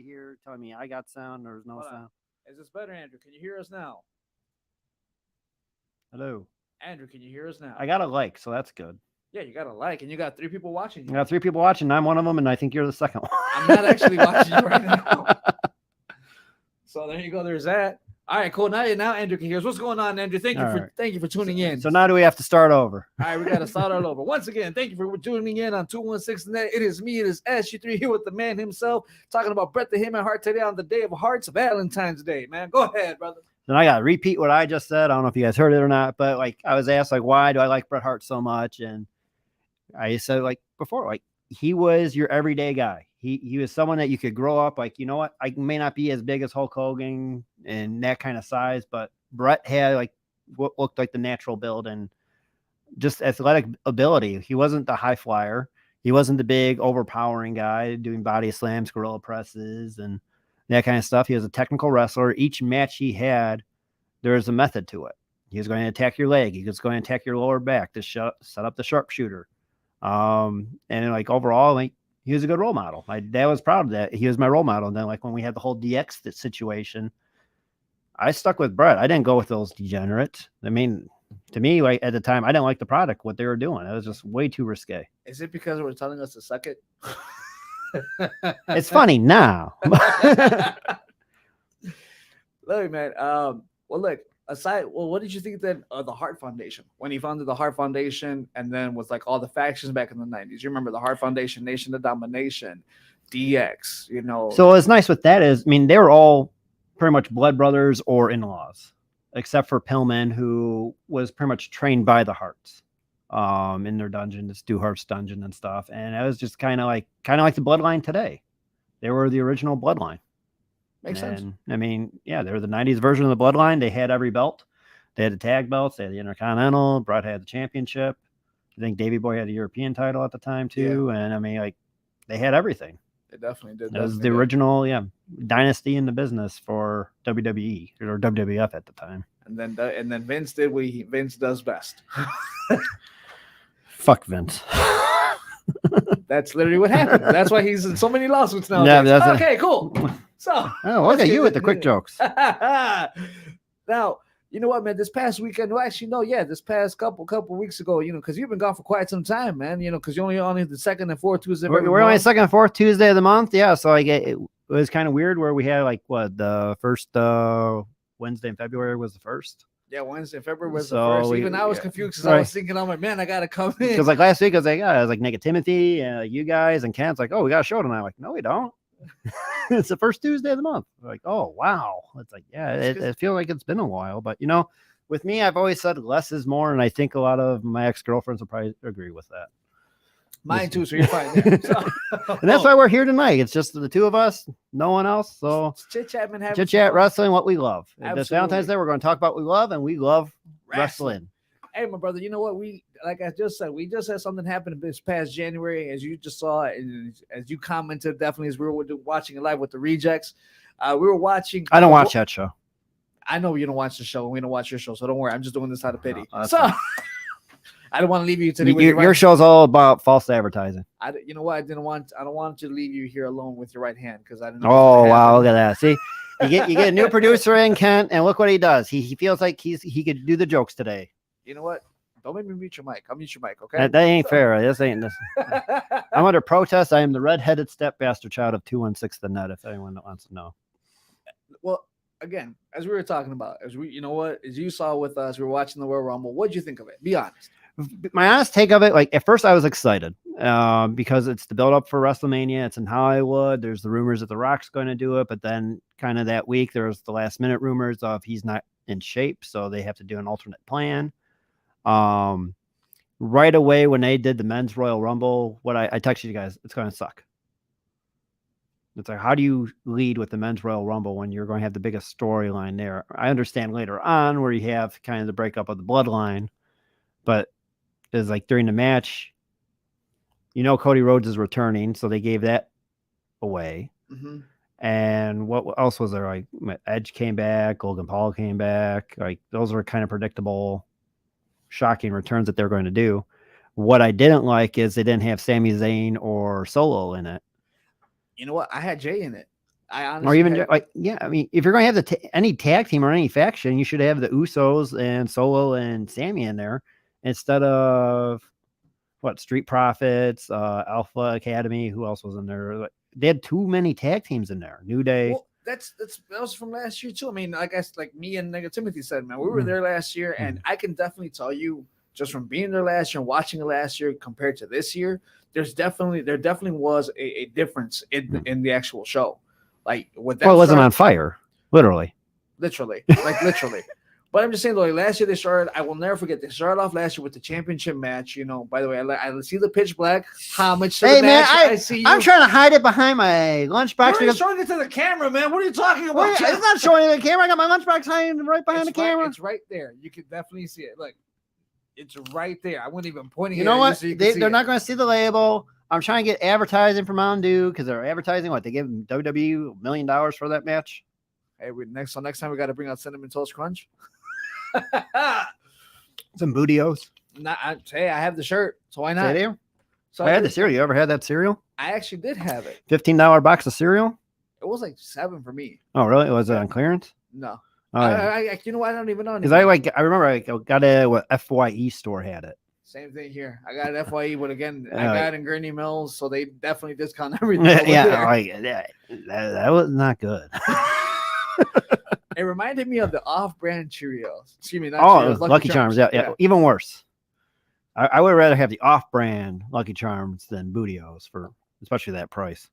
here telling me I got sound or there's no Hold on. sound. Is this better, Andrew? Can you hear us now? Hello. Andrew, can you hear us now? I got a like, so that's good. Yeah, you got a like, and you got 3 people watching I you. got 3 people watching. I'm one of them, and I think you're the second one. I'm not actually watching you right now. So there you go. There's that. All right, cool. Now Andrew can hear us. What's going on, Andrew? Thank you All for right. tuning in. So now do we have to start over? All right, we got to start all over. Once again, thank you for tuning in on 216 Net. It is me, it is SG3 here with the man himself, talking about Brotha, him and heart today on the day of hearts, Valentine's Day, man. Go ahead, brother. Then I got to repeat what I just said. I don't know if you guys heard it or not, but like I was asked, like, why do I like Bret Hart so much? And I said, like before, like he was your everyday guy. He was someone that you could grow up like, you know what? I may not be as big as Hulk Hogan and that kind of size, but Bret had like what looked like the natural build and just athletic ability. He wasn't the high flyer. He wasn't the big overpowering guy doing body slams, gorilla presses, and that kind of stuff. He was a technical wrestler. Each match he had, there was a method to it. He was going to attack your leg. He was going to attack your lower back to set up the sharpshooter. And like overall, like he was a good role model. My dad was proud of that. He was my role model. And then like when we had the whole DX situation, I stuck with Bret. I didn't go with those degenerates. I mean, to me, like at the time, I didn't like the product, what they were doing. It was just way too risque. Is it because they were telling us to suck it? It's funny now. Look, man. Well, look. What did you think then of the Heart Foundation when he founded the Heart Foundation, and then was like all the factions back in the '90s? You remember the Heart Foundation, Nation of Domination, DX. You know. So what's nice with that is, I mean, they were all pretty much blood brothers or in-laws, except for Pillman, who was pretty much trained by the Hearts, in their dungeon, the Stu Hart's dungeon and stuff. And it was just kind of like the bloodline today. They were the original bloodline. Makes sense. I mean, yeah, they were the '90s version of the bloodline. They had every belt. They had the tag belts. They had the Intercontinental. Brett had the championship. I think Davey Boy had a European title at the time too. Yeah. And I mean, like, they had everything. They definitely did. It was the original, dynasty in the business for WWE or WWF at the time. And then Vince did what Vince does best. Fuck Vince. That's literally what happened. That's why he's in so many lawsuits now. Yeah, okay, cool. So, look at you with the quick jokes. Now, you know what, man? This past weekend, this past couple weeks ago, because you've been gone for quite some time, man. Because you're only on the second and fourth Tuesday. We're only second and fourth Tuesday of the month, yeah. So it was kind of weird where we had the first Wednesday in February was the first. Yeah, Wednesday in February was the first. Even I was confused because I was thinking, I'm like, man, I gotta come in. Because like last week, I was like Naked Timothy and you guys and Kent's like, oh, we got a show tonight. I'm like, no, we don't. It's the first Tuesday of the month. We're like, oh wow. It's like, yeah, it feels like it's been a while. But with me, I've always said less is more, and I think a lot of my ex-girlfriends will probably agree with that. Mine too, so you're fine there. So, and that's why we're here tonight. It's just the two of us, no one else. So chit-chat, man. Chit-chat, wrestling, what we love. Absolutely. This Valentine's Day, we're going to talk about what we love, and we love wrestling. Hey, my brother, you know what? Like I just said, we just had something happen this past January, as you just saw, and as you commented, definitely as we were watching it live with the Rejects. We were watching. I don't watch that show. I know you don't watch the show, and we don't watch your show, so don't worry. I'm just doing this out of pity. No, so I don't want to leave you today. Your show's all about false advertising. You know what? I don't want to leave you here alone with your right hand because I didn't know. Oh wow, look at that! See, you get a new producer in, Kent, and look what he does. He feels like he could do the jokes today. You know what? Don't make me mute your mic. I'll mute your mic, okay? That ain't fair. This ain't this. I'm under protest. I am the redheaded step bastard child of 216 the net. If anyone wants to know. Well, again, as we were talking about, as you saw with us, we were watching the Royal Rumble. What'd you think of it? Be honest. My honest take of it, like at first I was excited because it's the build up for WrestleMania. It's in Hollywood. There's the rumors that The Rock's going to do it, but then kind of that week there was the last minute rumors of he's not in shape, so they have to do an alternate plan. Right away when they did the men's Royal Rumble, I texted you guys, it's going to suck. It's like, how do you lead with the men's Royal Rumble when you're going to have the biggest storyline there? I understand later on where you have kind of the breakup of the bloodline, but it's like during the match, Cody Rhodes is returning, so they gave that away. Mm-hmm. And what else was there? Like Edge came back, Logan Paul came back. Like those were kind of predictable, shocking returns that they're going to do. What I didn't like is they didn't have Sami Zayn or Solo in it. You know what? I had Jay in it. I Or honestly even had- like, yeah, I mean, if you're going to have any tag team or any faction, you should have the Usos and Solo and Sammy in there instead of what, Street Profits, Alpha Academy. Who else was in there? Like, they had too many tag teams in there. New Day. well, that was from last year too. I mean, I guess like me and Nigga Timothy said, man, we Mm-hmm. were there last year, and I can definitely tell you just from being there last year and watching it last year compared to this year, there definitely was a difference in the actual show. Like with that, Well, it wasn't on fire, literally. literally. But I'm just saying, though, like last year they started. I will never forget. They started off last year with the championship match. You know, by the way, I see the pitch black homage to the match. I see you. I'm trying to hide it behind my lunchbox. You're showing it to the camera, man. What are you talking about? Wait, it's not showing it to the camera. I got my lunchbox hiding right behind the camera. It's right there. You can definitely see it. Look, it's right there. I wasn't even pointing. You know what? So they're not going to see the label. I'm trying to get advertising from Mountain Dew because they're advertising what they give WWE $1 million for that match. Hey, next time we got to bring out Cinnamon Toast Crunch. Some Bootios. Hey, I have the shirt, so why not? So I had the cereal. You ever had that cereal? I actually did have it. $15 box of cereal. It was like $7 for me. Oh, really? Was it on clearance? No. Oh, yeah. You know what? I don't even know. Because I remember I got a FYE store had it. Same thing here. I got an FYE, but again, I got it in Gurney Mills, so they definitely discount everything. That was not good. It reminded me of the off-brand Cheerios. Excuse me. Not Cheerios, Cheerios, Lucky Charms. Yeah. Even worse. I would rather have the off-brand Lucky Charms than Bootios for especially that price.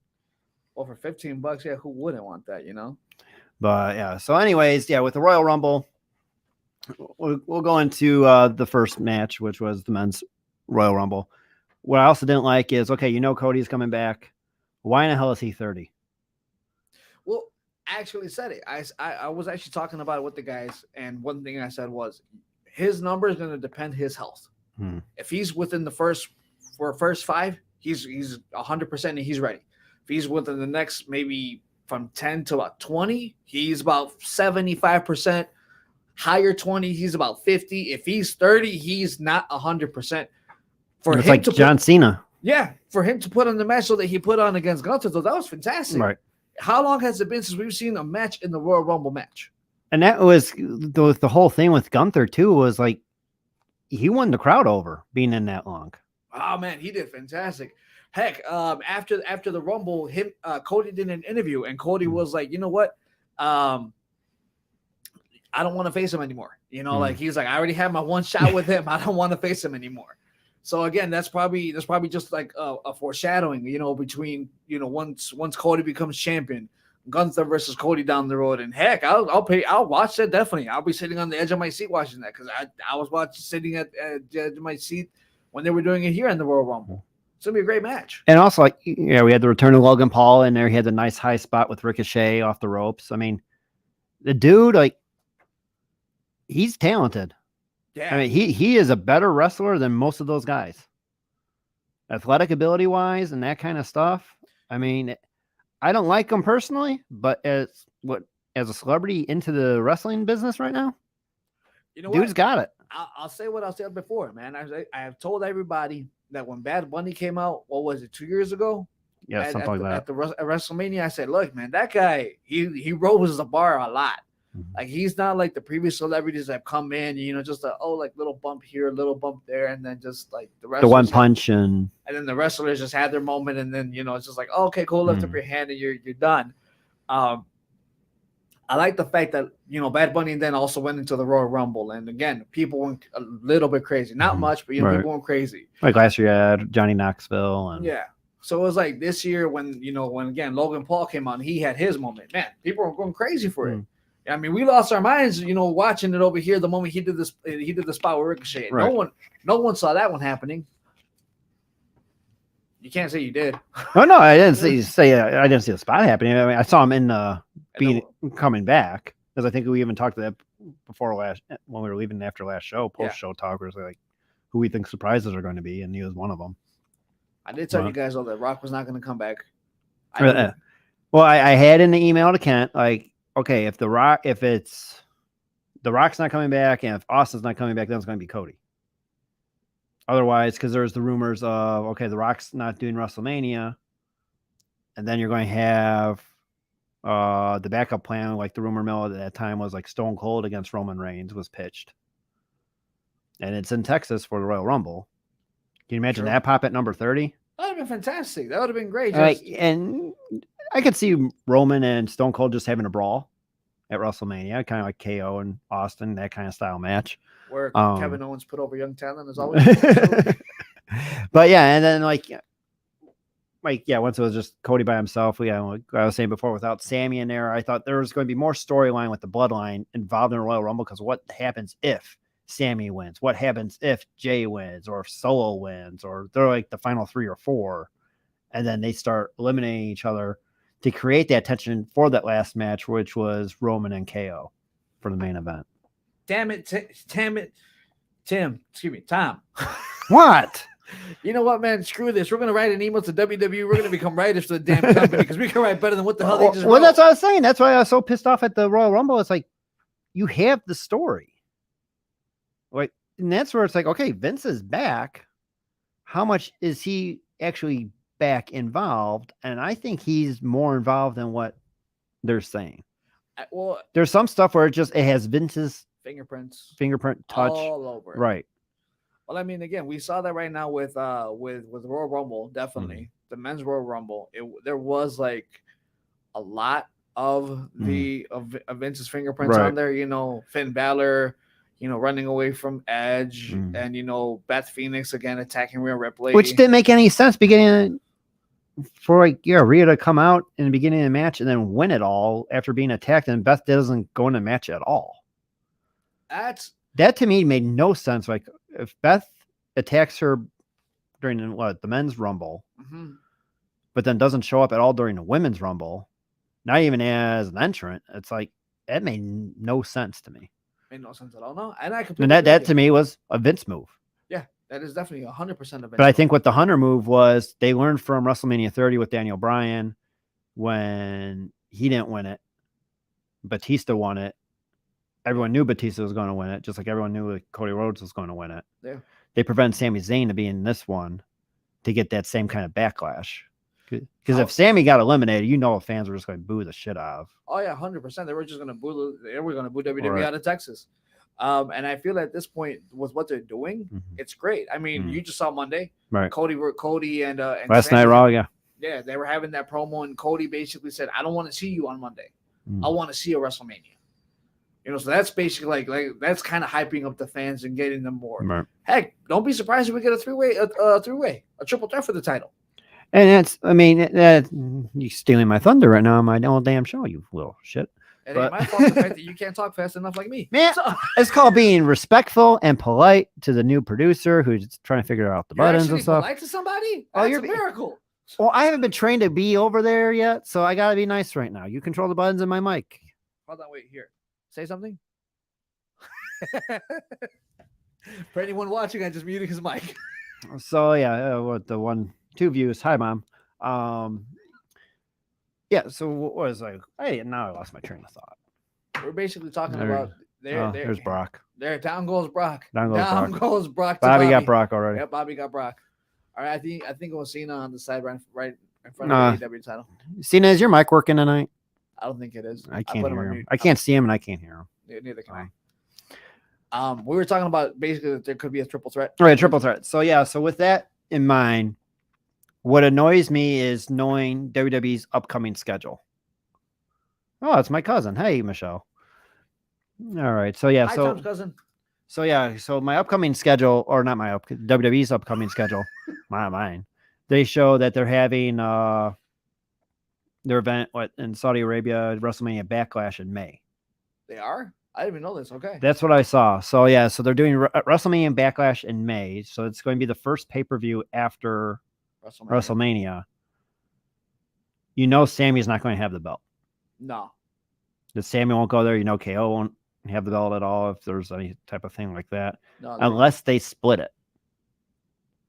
Well, for $15, yeah, who wouldn't want that, you know? But yeah. So, anyways, yeah, with the Royal Rumble, we'll go into the first match, which was the men's Royal Rumble. What I also didn't like is, okay, you know Cody's coming back. Why in the hell is he 30? Well, I actually said it. I was actually talking about it with the guys, and one thing I said was his number is going to depend his health. If he's within the first 5, he's 100% and he's ready. If he's within the next maybe from 10 to about 20, he's about 75%. Higher 20, he's about 50. If he's 30, he's not 100%. For it's like John Cena. Yeah, for him to put on the match that he put on against Gunther, though, that was fantastic. Right. How long has it been since we've seen a match in the Royal Rumble match? And that was the whole thing with Gunther too. Was like he won the crowd over being in that long. Oh man, he did fantastic. Heck, after the Rumble, Cody did an interview, and Cody was like, you know what? I don't want to face him anymore. You know, like he's like, I already had my one shot with him. I don't want to face him anymore. So again, that's probably just like a foreshadowing, you know, between, you know, once Cody becomes champion, Gunther versus Cody down the road. And heck, I'll watch that definitely. I'll be sitting on the edge of my seat watching that because I was sitting at the edge of my seat when they were doing it here in the Royal Rumble. It's gonna be a great match. And also, like, yeah, we had the return of Logan Paul in there. He had the nice high spot with Ricochet off the ropes. I mean, the dude, like, he's talented. Yeah. I mean, he is a better wrestler than most of those guys. Athletic ability wise and that kind of stuff. I mean, I don't like him personally, but as a celebrity into the wrestling business right now, you know, dude's got it. I'll say what I said before, man. I have told everybody that when Bad Bunny came out, what was it, 2 years ago? Yeah, something like that. At WrestleMania, I said, look, man, that guy, he rose the bar a lot. Like, he's not like the previous celebrities that have come in, you know, just like little bump here, little bump there, and then just like the one punch and then the wrestlers just had their moment, and then, you know, it's just like, oh, okay, cool, lift up your hand and you're done. I like the fact that, you know, Bad Bunny then also went into the Royal Rumble, and again, people went a little bit crazy, not much, but you know, people went crazy. Like last year, I had Johnny Knoxville, and yeah. So it was like this year when again Logan Paul came on, he had his moment. Man, people were going crazy for it. I mean, we lost our minds, you know, watching it over here the moment he did the spot with Ricochet. Right. No one saw that one happening. You can't say you did. Oh no, I didn't say I didn't see the spot happening. I mean, I saw him in coming back, because I think we even talked to that before when we were leaving after last show, post-show talk, was like who we think surprises are going to be, and he was one of them. I did tell you guys though that Rock was not going to come back. Well, I had in the email to Kent, like, okay, if the Rock's not coming back, and if Austin's not coming back, then it's going to be Cody. Otherwise, because there's the rumors of, okay, the Rock's not doing WrestleMania, and then you're going to have The backup plan, like the rumor mill at that time, was like Stone Cold against Roman Reigns was pitched, and it's in Texas for the Royal Rumble. Can you imagine True. that pop at number 30? That would have been fantastic. That would have been great. Like, Just and I could see Roman and Stone Cold just having a brawl at WrestleMania, kind of like KO and Austin, that kind of style match. where Kevin Owens put over young talent as always. But yeah, and then like yeah, once it was just Cody by himself, like I was saying before, without Sammy in there, I thought there was going to be more storyline with the Bloodline involved in the Royal Rumble, because what happens if Sammy wins? What happens if Jay wins, or if Solo wins, or they're like the final 3 or 4, and then they start eliminating each other to create that tension for that last match, which was Roman and KO for the main event. Damn it, Tim. Excuse me, Tom. What? You know what, man? Screw this. We're gonna write an email to WWE. We're gonna become writers for the damn company because we can write better than what the hell they just wrote. Well, that's what I was saying. That's why I was so pissed off at the Royal Rumble. It's like, you have the story, like, and that's where it's like, okay, Vince is back. How much is he actually back involved? And I think he's more involved than what they're saying. Well, there's some stuff where it has Vince's fingerprint touch all over it. Right. Well, I mean, again, we saw that right now with Royal Rumble. Definitely the men's Royal Rumble. There was like a lot of of Vince's fingerprints on there. You know, Finn Balor, you know, running away from Edge, and you know, Beth Phoenix again attacking Rhea Ripley, which didn't make any sense beginning for like Rhea to come out in the beginning of the match and then win it all after being attacked, and Beth doesn't go in the match at all. That to me made no sense. Like, if Beth attacks her during the men's Rumble, but then doesn't show up at all during the women's Rumble, not even as an entrant, it's like, that made no sense to me. Made no sense at all. No, and that to me was a Vince move. Yeah, that is definitely 100% a Vince. But I think what the Hunter move was, they learned from WrestleMania 30 with Daniel Bryan when he didn't win it. Batista won it. Everyone knew Batista was going to win it, just like everyone knew Cody Rhodes was going to win it. Yeah. They prevented Sami Zayn to be in this one to get that same kind of backlash. Because if Sammy got eliminated, you know, fans were just going to boo the shit out of. Oh yeah, 100%. They were just going to boo. They were going to boo WWE out of Texas. And I feel at this point, with what they're doing, it's great. I mean, you just saw Monday, right? Cody and last night Raw, yeah, they were having that promo, and Cody basically said, "I don't want to see you on Monday. I want to see a WrestleMania." You know, so that's basically like that's kind of hyping up the fans and getting them more. Right. Heck, don't be surprised if we get a triple threat for the title. And that's, I mean, you're stealing my thunder right now on my own damn show, you little shit. It ain't my fault the fact that you can't talk fast enough like me. Man, it's called being respectful and polite to the new producer who's trying to figure out the buttons and stuff. Polite to somebody? That's a miracle. Well, I haven't been trained to be over there yet, so I got to be nice right now. You control the buttons in my mic. Hold on, wait, here. Say something. For anyone watching, I just muted his mic. So yeah, what the 2 views. Hi, Mom. Yeah. So what was like? Hey, now I lost my train of thought. We're basically talking about there's Brock. There, down goes Brock. Down goes Brock. Bobby got Brock already. Yeah, Bobby got Brock. All right, I think it was Cena on the side right in front of the AEW title. Cena, is your mic working tonight? I don't think it is. I can't hear him. I can't see him and I can't hear him. Neither can I. We were talking about basically that there could be a triple threat. Right, a triple threat. So yeah, so with that in mind, what annoys me is knowing WWE's upcoming schedule. Oh, it's my cousin. Hey, Michelle. All right. So yeah, Hi, Tom's cousin. So yeah, so my upcoming schedule, or not my WWE's upcoming schedule, mine. They show that they're having their event in Saudi Arabia, WrestleMania Backlash in May. They are? I didn't even know this. Okay. That's what I saw. So yeah, so they're doing WrestleMania Backlash in May. So it's going to be the first pay-per-view after WrestleMania. You know Sammy's not going to have the belt. No. The Sammy won't go there. You know KO won't have the belt at all if there's any type of thing like that. No, unless they split it.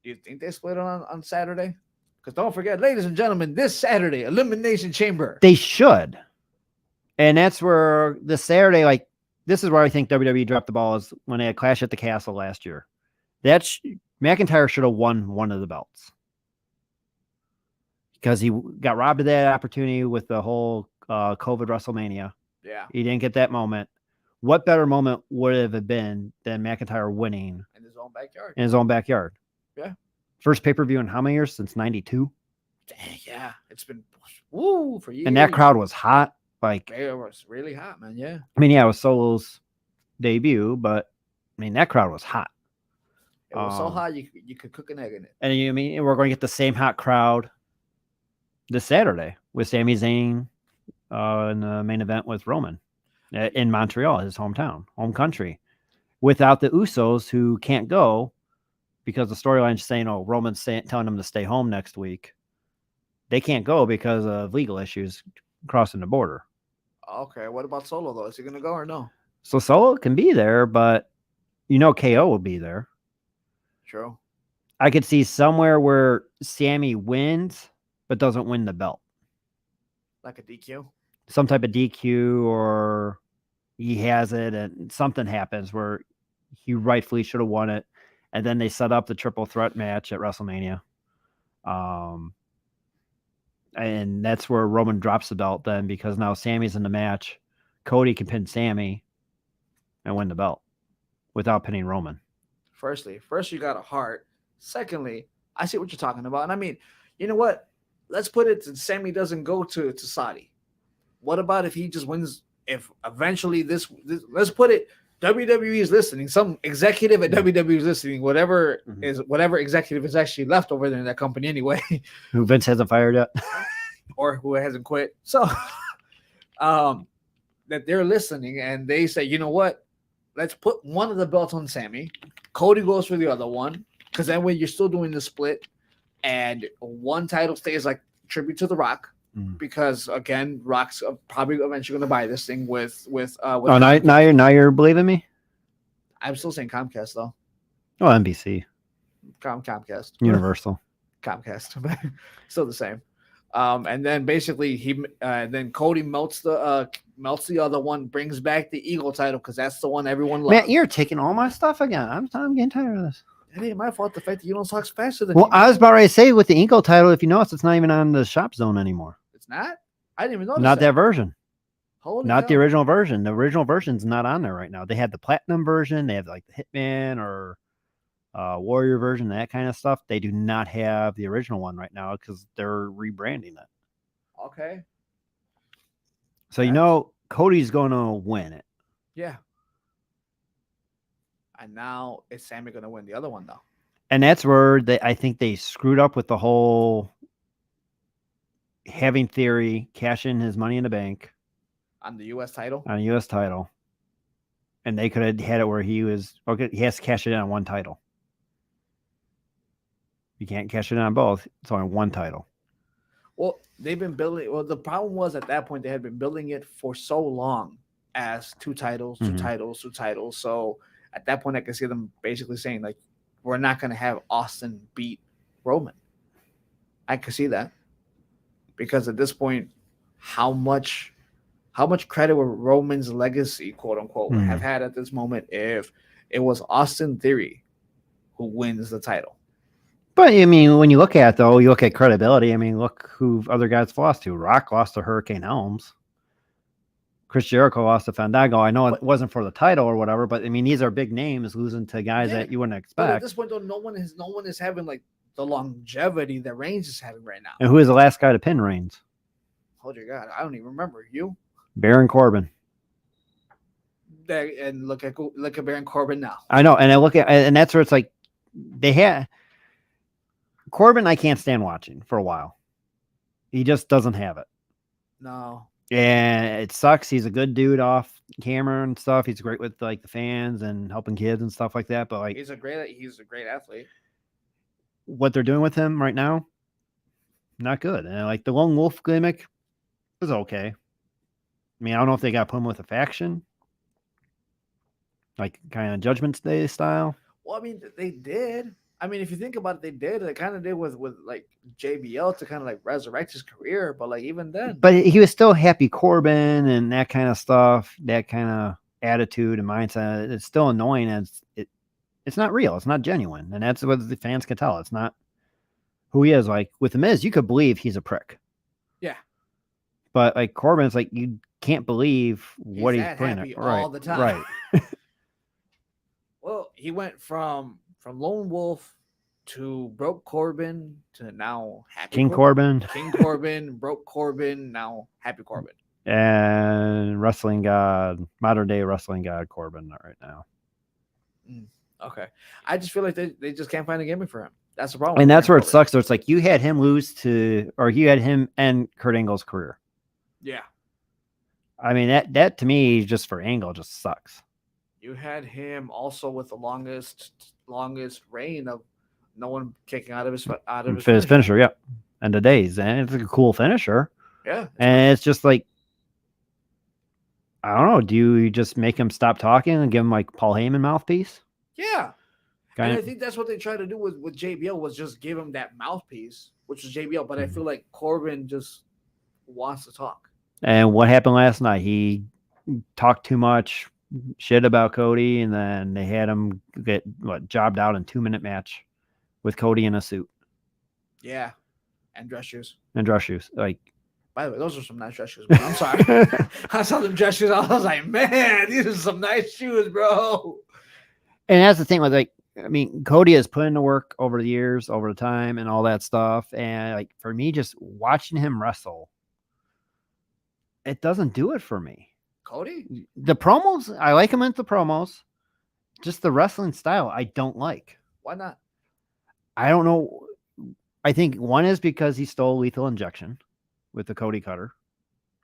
Do you think they split it on Saturday? Because don't forget, ladies and gentlemen, this Saturday, Elimination Chamber. They should. And that's where this Saturday, like, this is where I think WWE dropped the ball, is when they had Clash at the Castle last year. McIntyre should have won one of the belts. Because he got robbed of that opportunity with the whole COVID WrestleMania. Yeah. He didn't get that moment. What better moment would it have been than McIntyre winning In his own backyard. in his own backyard? Yeah. First pay-per-view in how many years? Since 92? Dang, yeah. It's been for years. And that crowd was hot. Like, It was really hot, man. Yeah. I mean, yeah, it was Solo's debut, but I mean, that crowd was hot. It was so hot you could cook an egg in it. And I mean, we're going to get the same hot crowd this Saturday with Sami Zayn in the main event with Roman in Montreal, his hometown, home country, without the Usos who can't go because the storyline's saying, oh, Roman's telling them to stay home next week. They can't go because of legal issues crossing the border. Okay, what about Solo though? Is he gonna go or no? So Solo can be there, but KO will be there. True. I could see somewhere where Sammy wins but doesn't win the belt. Like a DQ? Some type of DQ, or he has it and something happens where he rightfully should have won it. And then they set up the triple threat match at WrestleMania. And that's where Roman drops the belt then, because now Sammy's in the match. Cody can pin Sammy and win the belt without pinning Roman. First you got a heart. Secondly, I see what you're talking about. And I mean, you know what? Let's put it that Sammy doesn't go to Saudi. What about if he just wins? If eventually this let's put it, WWE is listening. Some executive at WWE is listening. Whatever executive is actually left over there in that company anyway. Who Vince hasn't fired yet. Or who hasn't quit. So that they're listening and they say, you know what? Let's put one of the belts on Sammy. Cody goes for the other one. Because that way you're still doing the split. And one title stays like tribute to The Rock. Because again, Rock's probably eventually going to buy this thing with oh, now you're believing me? I'm still saying Comcast though. Oh, NBC. Comcast. Universal. Comcast. Still the same. And then basically then Cody melts the other one, brings back the Eagle title because that's the one everyone loves. Man, you're taking all my stuff again. I'm getting tired of this. It ain't my fault the fact that you don't talk faster than me. me. I was about to say with the Eagle title, if you notice, it's not even on the Shop Zone anymore. It's not? I didn't even notice. Not that version. Not the original version. The original version's not on there right now. They had the Platinum version. They have like the Hitman or Warrior version, that kind of stuff. They do not have the original one right now because they're rebranding it. Okay. So Cody's going to win it. Yeah. And now is Sammy going to win the other one though? And that's where I think they screwed up with the whole having Theory cash in his Money in the Bank on the U.S. title. On a U.S. title, and they could have had it where he has to cash it in on one title. You can't cash it in on both. It's on one title. Well, they've been building. Well, the problem was at that point they had been building it for so long as two titles. So at that point, I could see them basically saying like, "We're not going to have Austin beat Roman." I could see that because at this point, how much credit would Roman's legacy, quote unquote, have had at this moment if it was Austin Theory who wins the title? But I mean, when you look at it, though, you look at credibility. I mean, look who other guys lost to. Rock lost to Hurricane Helms. Chris Jericho lost to Fandango. I know it wasn't for the title or whatever, but I mean, these are big names losing to guys that you wouldn't expect. But at this point, though, no one is having like the longevity that Reigns is having right now. And who is the last guy to pin Reigns? Oh dear God, I don't even remember. You? Baron Corbin. And look at Baron Corbin now. I know, and that's where it's like they had Corbin. I can't stand watching for a while. He just doesn't have it. No. And it sucks. He's a good dude off camera and stuff. He's great with like the fans and helping kids and stuff like that. But like, he's a great athlete. What they're doing with him right now, not good. And like the lone wolf gimmick was okay. I mean, I don't know if they got to put him with a faction, like kind of Judgment Day style. Well, I mean, they did. I mean, if you think about it, they did. They kind of did with like JBL to kind of like resurrect his career, but like even then. But he was still Happy Corbin and that kind of stuff, that kind of attitude and mindset. It's still annoying, and it's not real. It's not genuine, and that's what the fans can tell. It's not who he is. Like with The Miz, you could believe he's a prick. Yeah. But like Corbin's like you can't believe what he's that putting happy there. Right. all the time. Right. Well, he went from Lone Wolf to broke Corbin to now happy King Corbin King Corbin, broke Corbin, now happy Corbin. and wrestling god, modern day wrestling god Corbin right now. Okay. I just feel like they just can't find a gimmick for him. That's the problem. And with that's Baron where it Corbin. sucks. So it's like you had him lose to, or you had him end Kurt Angle's career. Yeah. I mean, that to me, just for Angle, just sucks. You had him also with the longest reign of no one kicking out of his Finisher, yeah. And the days, and it's a cool finisher. Yeah. And it's just like, I don't know. Do you just make him stop talking and give him like Paul Heyman mouthpiece? Yeah. Kind And of. I think that's what they tried to do with JBL was just give him that mouthpiece, which was JBL. But I feel like Corbin just wants to talk. And what happened last night? He talked too much shit about Cody, and then they had him get jobbed out in 2-minute match with Cody in a suit Yeah. And dress shoes. and dress shoes. Like, by the way, those are some nice dress shoes, bro. I'm sorry. I saw them dress shoes. I was like, man, these are some nice shoes, bro. and that's the thing with like, I mean, Cody has put in the work over the years, over the time, and all that stuff. And like for me, just watching him wrestle, it doesn't do it for me. Cody? The promos, I like him at the promos. Just the wrestling style, I don't like. Why not? I don't know. I think one is because he stole Lethal Injection with the Cody Cutter.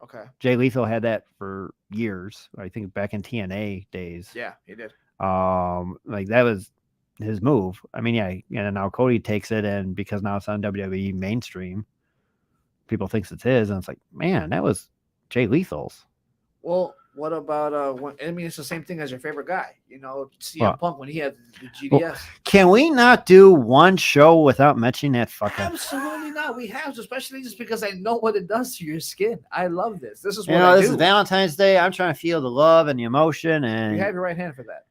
Okay. Jay Lethal had that for years. I think back in TNA days. Yeah, he did. Like that was his move. I mean, yeah, and now Cody takes it, and because now it's on WWE mainstream, people thinks it's his, and it's like, man, that was Jay Lethal's. Well, what about I mean, it's the same thing as your favorite guy, you know, CM What? Punk when he had the GDS. Well, can we not do one show without mentioning that fucking? Absolutely not. We have to, especially just because I know what it does to your skin. I love this. This is what You know, I this do. is Valentine's Day. I'm trying to feel the love and the emotion, and You have your right hand for that.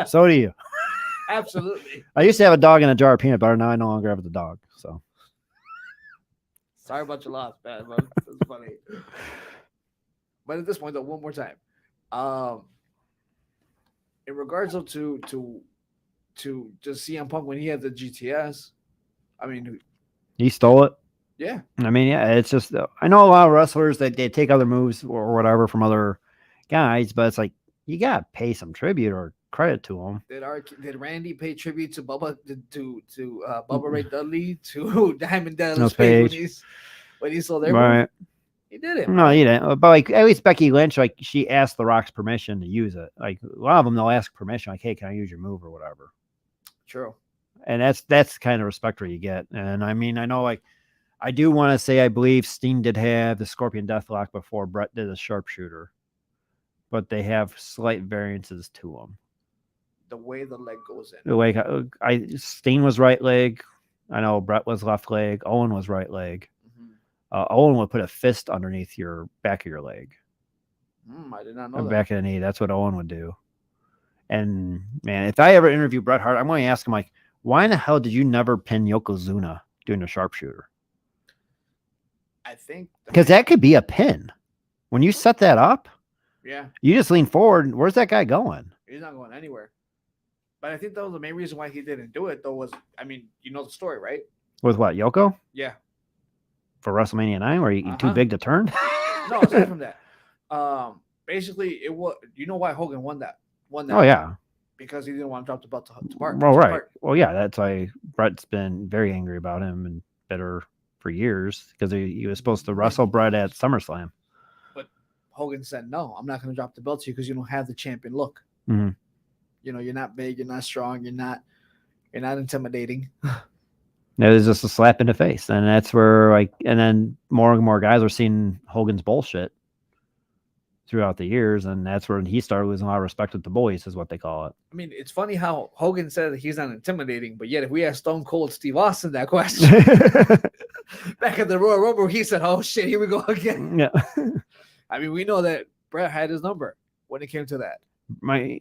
so do you. Absolutely. I used to have a dog in a jar of peanut butter. Now I no longer have the dog. So Sorry about your loss, man. It's funny. But at this point, though, one more time. In regards to just CM Punk when he had the GTS, I mean, he stole it. yeah, I mean, yeah, it's just I know a lot of wrestlers that they take other moves or whatever from other guys, but it's like you gotta pay some tribute or credit to them. did Randy pay tribute to Bubba to Bubba Ray Dudley to Diamond Dallas Page when he sold their move? Right. He did it. No, he didn't. But like at least Becky Lynch, like she asked The Rock's permission to use it. Like a lot of them, they'll ask permission, like, "Hey, can I use your move or whatever?" True. And that's kind of respect where you get. And I mean, I know like I do want to say I believe Steen did have the Scorpion Deathlock before Brett did a sharpshooter, but they have slight variances to them. The way the leg goes in. The way Steen was right leg. I know Brett was left leg. Owen was right leg. Owen would put a fist underneath your back of your leg. I did not know that. Back of the knee. That's what Owen would do. And man, if I ever interview Bret Hart, I'm going to ask him like, why in the hell did you never pin Yokozuna doing a sharpshooter? I think because that could be a pin. When you set that up, yeah, you just lean forward. Where's that guy going? He's not going anywhere. But I think that was the main reason why he didn't do it, though, was, I mean, you know the story, right? With what, Yoko? Yeah. For WrestleMania 9, where you too big to turn? No, aside from that. Basically, it was, you know why Hogan won that? Oh, yeah. Because he didn't want to drop the belt to Bart. Well, right. Bart. Well, yeah, that's why Bret's been very angry about him and bitter for years, because he was supposed to wrestle Bret at SummerSlam. But Hogan said, no, I'm not going to drop the belt to you because you don't have the champion look. Mm-hmm. You know, you're not big, you're not strong, you're not intimidating. It was just a slap in the face. And that's where, like, and then more and more guys are seeing Hogan's bullshit throughout the years. And that's where he started losing a lot of respect with the boys, is what they call it. I mean, it's funny how Hogan said that he's not intimidating, but yet if we asked Stone Cold Steve Austin that question back at the Royal Rumble, he said, oh shit, here we go again. Yeah. I mean, we know that Bret had his number when it came to that.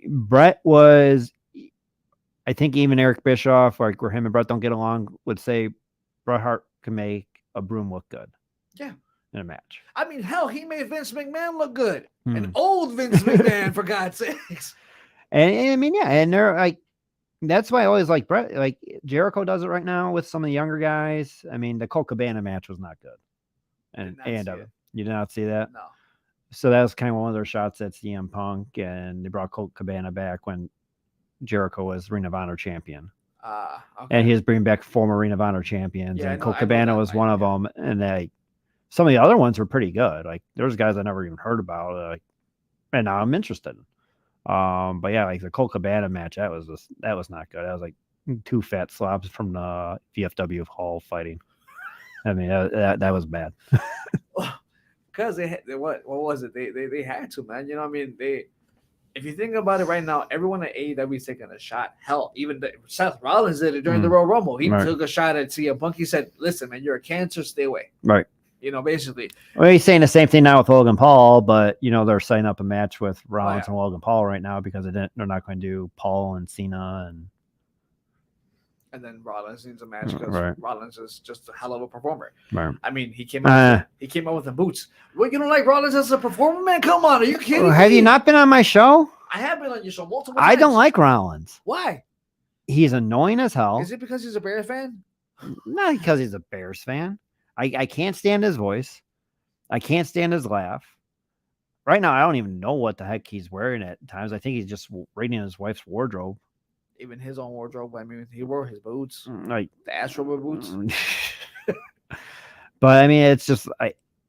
Bret was, I think even Eric Bischoff, like where him and Bret don't get along, would say Bret Hart can make a broom look good. Yeah. in a match. I mean, hell, he made Vince McMahon look good. An Hmm. old Vince McMahon, for God's sakes. And I mean, yeah, and they're like, that's why I always like Brett. Like Jericho does it right now with some of the younger guys. I mean, the Colt Cabana match was not good, Did not see it. you did not see that. No. So that was kind of one of their shots at CM Punk, and they brought Colt Cabana back when Jericho was Ring of Honor champion, Okay. and he was bringing back former Ring of Honor champions, Yeah, I and know- Colt I know Cabana that was fight, one of yeah. them, and they. Some of the other ones were pretty good. Like there's guys I never even heard about. And now I'm interested. But yeah, like the Colt Cabana match, that was not good. That was like two fat slobs from the VFW Hall fighting. I mean, that was bad. Because what was it? They had to, man. You know what I mean? If you think about it right now, everyone at AEW is taking a shot. Hell, even Seth Rollins did it during the Royal Rumble. He Right. took a shot at CM Punk. He said, "Listen, man, you're a cancer. Stay away." Right. You know, basically. Well, he's saying the same thing now with Logan Paul, but you know they're setting up a match with Rollins yeah. and Logan Paul right now because they're not going to do Paul and Cena And then Rollins needs a match because Right. Rollins is just a hell of a performer. Right. I mean, he came out with the boots. Well, you don't like Rollins as a performer, man? Come on, are you kidding me? Have you not been on my show? I have been on your show multiple times. I don't like Rollins. Why? He's annoying as hell. Is it because he's a Bears fan? Not because he's a Bears fan. I can't stand his voice. I can't stand his laugh. Right now, I don't even know what the heck he's wearing at times. I think he's just raiding his wife's wardrobe. Even his own wardrobe. I mean, he wore his boots, Like the Astro Boy boots. But I mean, it's just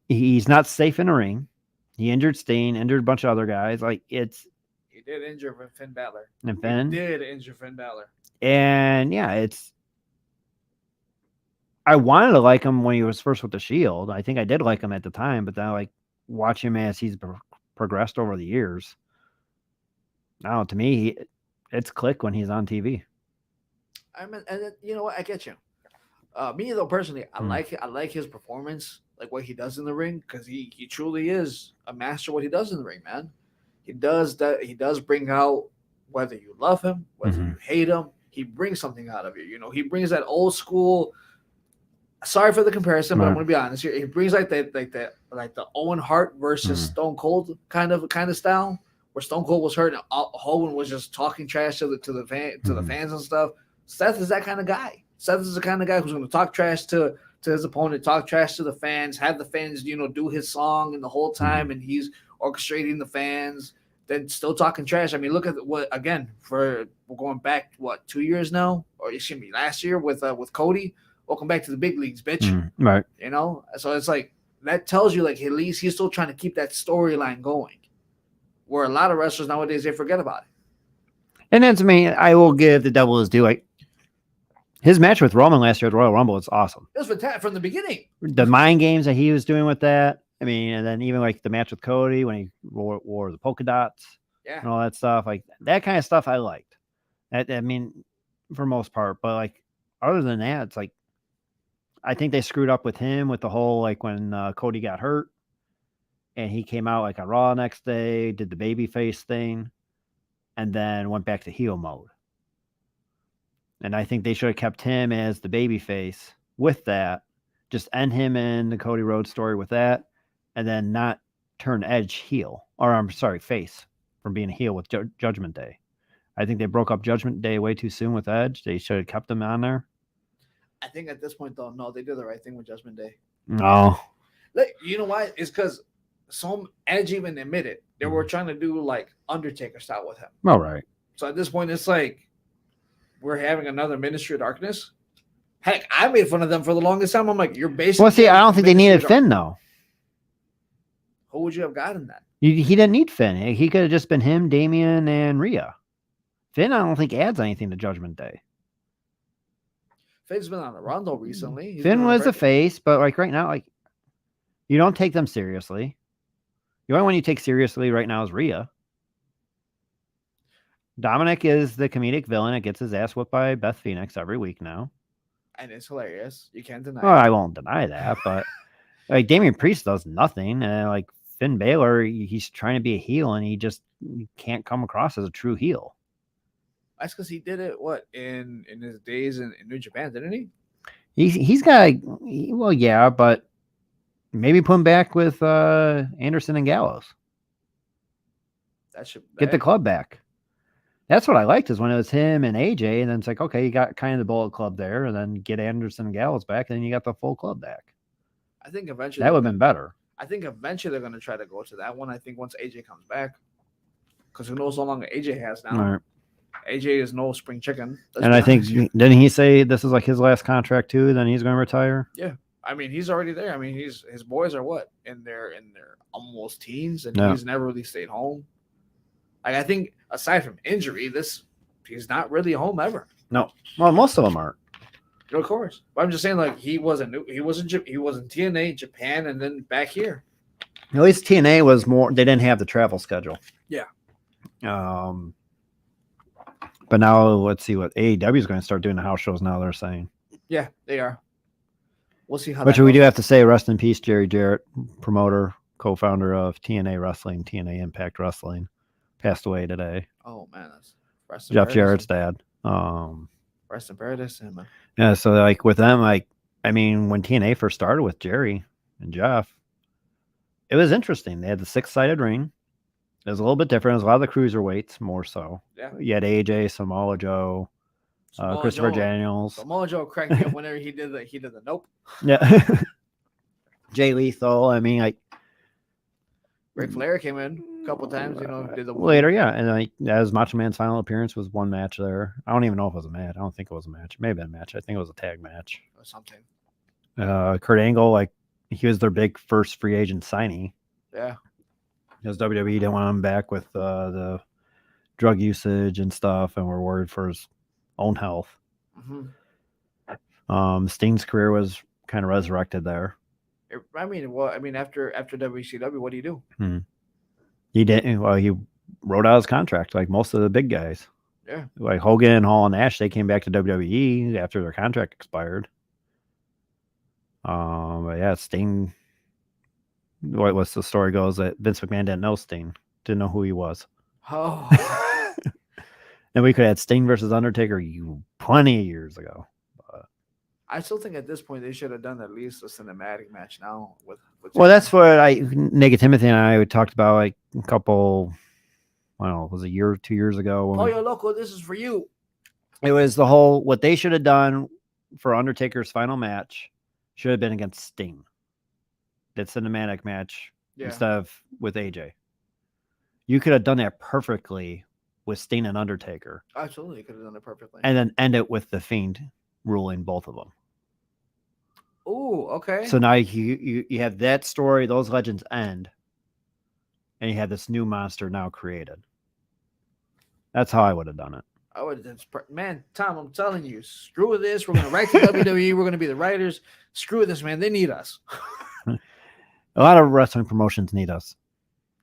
he's not safe in the ring. He injured Steen, injured a bunch of other guys. Like he did injure Finn Balor. And Finn He did injure Finn Balor. And yeah, I wanted to like him when he was first with the Shield. I think I did like him at the time, but then I like watch him as he's progressed over the years. Now, to me, it's click when he's on TV. I mean, and you know what? I get you. Me though, personally, I like his performance, like what he does in the ring, because he truly is a master. What he does in the ring, man. He does that. He does bring out, whether you love him, whether you hate him, he brings something out of you. You know, he brings that old school. Sorry for the comparison, but I'm going to be honest here. He brings like the Owen Hart versus Stone Cold kind of style, where Stone Cold was hurt and Owen was just talking trash to the fans and stuff. Seth is that kind of guy. Seth is the kind of guy who's going to talk trash to his opponent, talk trash to the fans, have the fans, do his song and the whole time, and he's orchestrating the fans, then still talking trash. I mean, look at we're going back 2 years now, or excuse me, last year with Cody. Welcome back to the big leagues, bitch. Right. So it's like that tells you like at least he's still trying to keep that storyline going. Where a lot of wrestlers nowadays they forget about it. And then to me, I will give the devil his due. Like his match with Roman last year at Royal Rumble was awesome. It was fantastic from the beginning. The mind games that he was doing with that. I mean, and then even like the match with Cody when he wore the polka dots and all that stuff. Like that kind of stuff I liked. I mean, for most part. But like other than that, it's like I think they screwed up with him with the whole like when Cody got hurt and he came out like on Raw next day, did the babyface thing, and then went back to heel mode. And I think they should have kept him as the babyface with that, just end him in the Cody Rhodes story with that, and then not turn Edge heel, or I'm sorry, face from being a heel with Judgment Day. I think they broke up Judgment Day way too soon with Edge. They should have kept him on there. I think at this point, though, no, they did the right thing with Judgment Day. No. Like, you know why? It's because Edge even admitted they were trying to do like Undertaker style with him. All right. So at this point, it's like we're having another Ministry of Darkness. Heck, I made fun of them for the longest time. I'm like, you're basically. Well, see, I don't think they needed Finn, though. Who would you have gotten then? He didn't need Finn. He could have just been him, Damian, and Rhea. Finn, I don't think adds anything to Judgment Day. Finn's been on the run though recently. Finn was a face, but like right now, like you don't take them seriously. The only one you take seriously right now is Rhea. Dominic is the comedic villain that gets his ass whipped by Beth Phoenix every week now. And it's hilarious. You can't deny Well, it. I won't deny that, but like Damian Priest does nothing. And like Finn Balor, he's trying to be a heel and he can't come across as a true heel. That's because he did it, in his days in New Japan, didn't he? He's got, well, yeah, but maybe put him back with Anderson and Gallows. That should Get the club back. That's what I liked is when it was him and AJ, and then it's like, okay, you got kind of the Bullet Club there, and then get Anderson and Gallows back, and then you got the full club back. I think eventually That would have been better. I think eventually they're going to try to go to that one. I think once AJ comes back, because who knows how long AJ has now. Right. AJ is no spring chicken. And I think, didn't he say this is like his last contract too? Then he's going to retire? Yeah. I mean, he's already there. I mean, his boys are what? In their almost teens, and he's never really stayed home. Like, I think aside from injury, he's not really home ever. No. Well, most of them aren't. Of course. But I'm just saying, like, he wasn't TNA, Japan, and then back here. At least TNA was more, they didn't have the travel schedule. Yeah. But now let's see what AEW is going to start doing the house shows now, they're saying. Yeah, they are. We'll see how Which we do have to say, rest in peace, Jerry Jarrett, promoter, co-founder of TNA Wrestling, TNA Impact Wrestling, passed away today. Oh, man. That's Jeff Jarrett's dad. Rest in paradise. Yeah, so like with them, like, I mean, when TNA first started with Jerry and Jeff, it was interesting. They had the 6-sided ring. It was a little bit different. It was a lot of the cruiserweights, more so. Yeah. You had AJ, Samoa Joe, Christopher Daniels. Samoa Joe cracked me up whenever he did the nope. Yeah. Jay Lethal. I mean, like Ric Flair came in a couple times, did the later, yeah. And like as Macho Man's final appearance was one match there. I don't even know if it was a match. I don't think it was a match. It may have been a match. I think it was a tag match. Or something. Kurt Angle, like he was their big first free agent signee. Yeah. Because WWE didn't want him back with the drug usage and stuff, and were worried for his own health. Mm-hmm. Sting's career was kind of resurrected there. After WCW, what do you do? He didn't. Well, he wrote out his contract like most of the big guys. Yeah. Like Hogan, Hall, and Nash, they came back to WWE after their contract expired. But yeah, Sting. What's the story goes that Vince McMahon didn't know Sting, didn't know who he was. Oh. And we could have had Sting versus Undertaker plenty of years ago. But I still think at this point they should have done at least a cinematic match now. Well, that's what Naked Timothy and I talked about like a couple, I don't know, it was a year or 2 years ago. Yo, loco, this is for you. It was the whole, what they should have done for Undertaker's final match should have been against Sting. That cinematic match instead of with AJ. You could have done that perfectly with Sting and Undertaker. Absolutely, you could have done it perfectly. And then end it with the Fiend ruling both of them. Oh, okay. So now you have that story, those legends end, and you have this new monster now created. That's how I would have done it. I would have done, man, Tom, I'm telling you, screw this. We're going to write to WWE. We're going to be the writers. Screw this, man. They need us. A lot of wrestling promotions need us.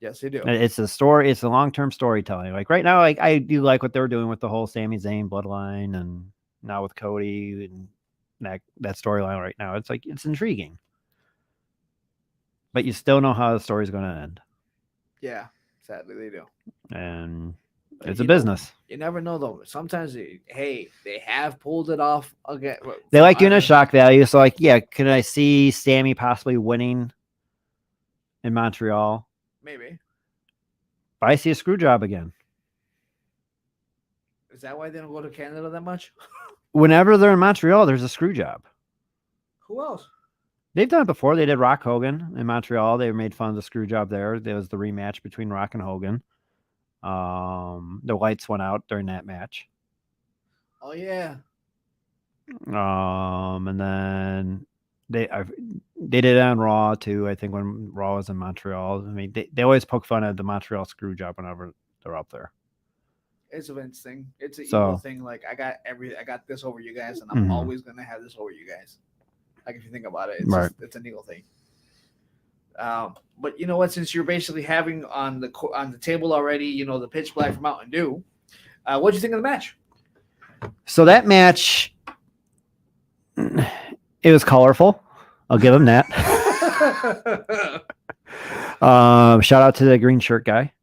Yes, they do. It's a story. It's a long-term storytelling. Like right now, like I do like what they're doing with the whole Sami Zayn bloodline, and now with Cody and that storyline right now. It's like it's intriguing, but you still know how the story's going to end. Yeah, sadly they do. And it's a business. You never know though. Sometimes they have pulled it off again. They like doing a shock value. So like, yeah, can I see Sammy possibly winning in Montreal? Maybe. But I see a screw job again. Is that why they don't go to Canada that much? Whenever they're in Montreal, there's a screw job. Who else? They've done it before. They did Rock Hogan in Montreal. They made fun of the screw job there. There was the rematch between Rock and Hogan. The lights went out during that match. Oh yeah. And then they did it on Raw too. I think when Raw was in Montreal. I mean, they always poke fun at the Montreal screw job whenever they're up there. It's a Vince thing. It's an evil thing. Like I got this over you guys, and I'm always gonna have this over you guys. Like if you think about it, it's an evil thing. But you know what? Since you're basically having on the table already, the Pitch Black from Mountain Dew. What do you think of the match? So that match, it was colorful. I'll give him that. Shout out to the green shirt guy.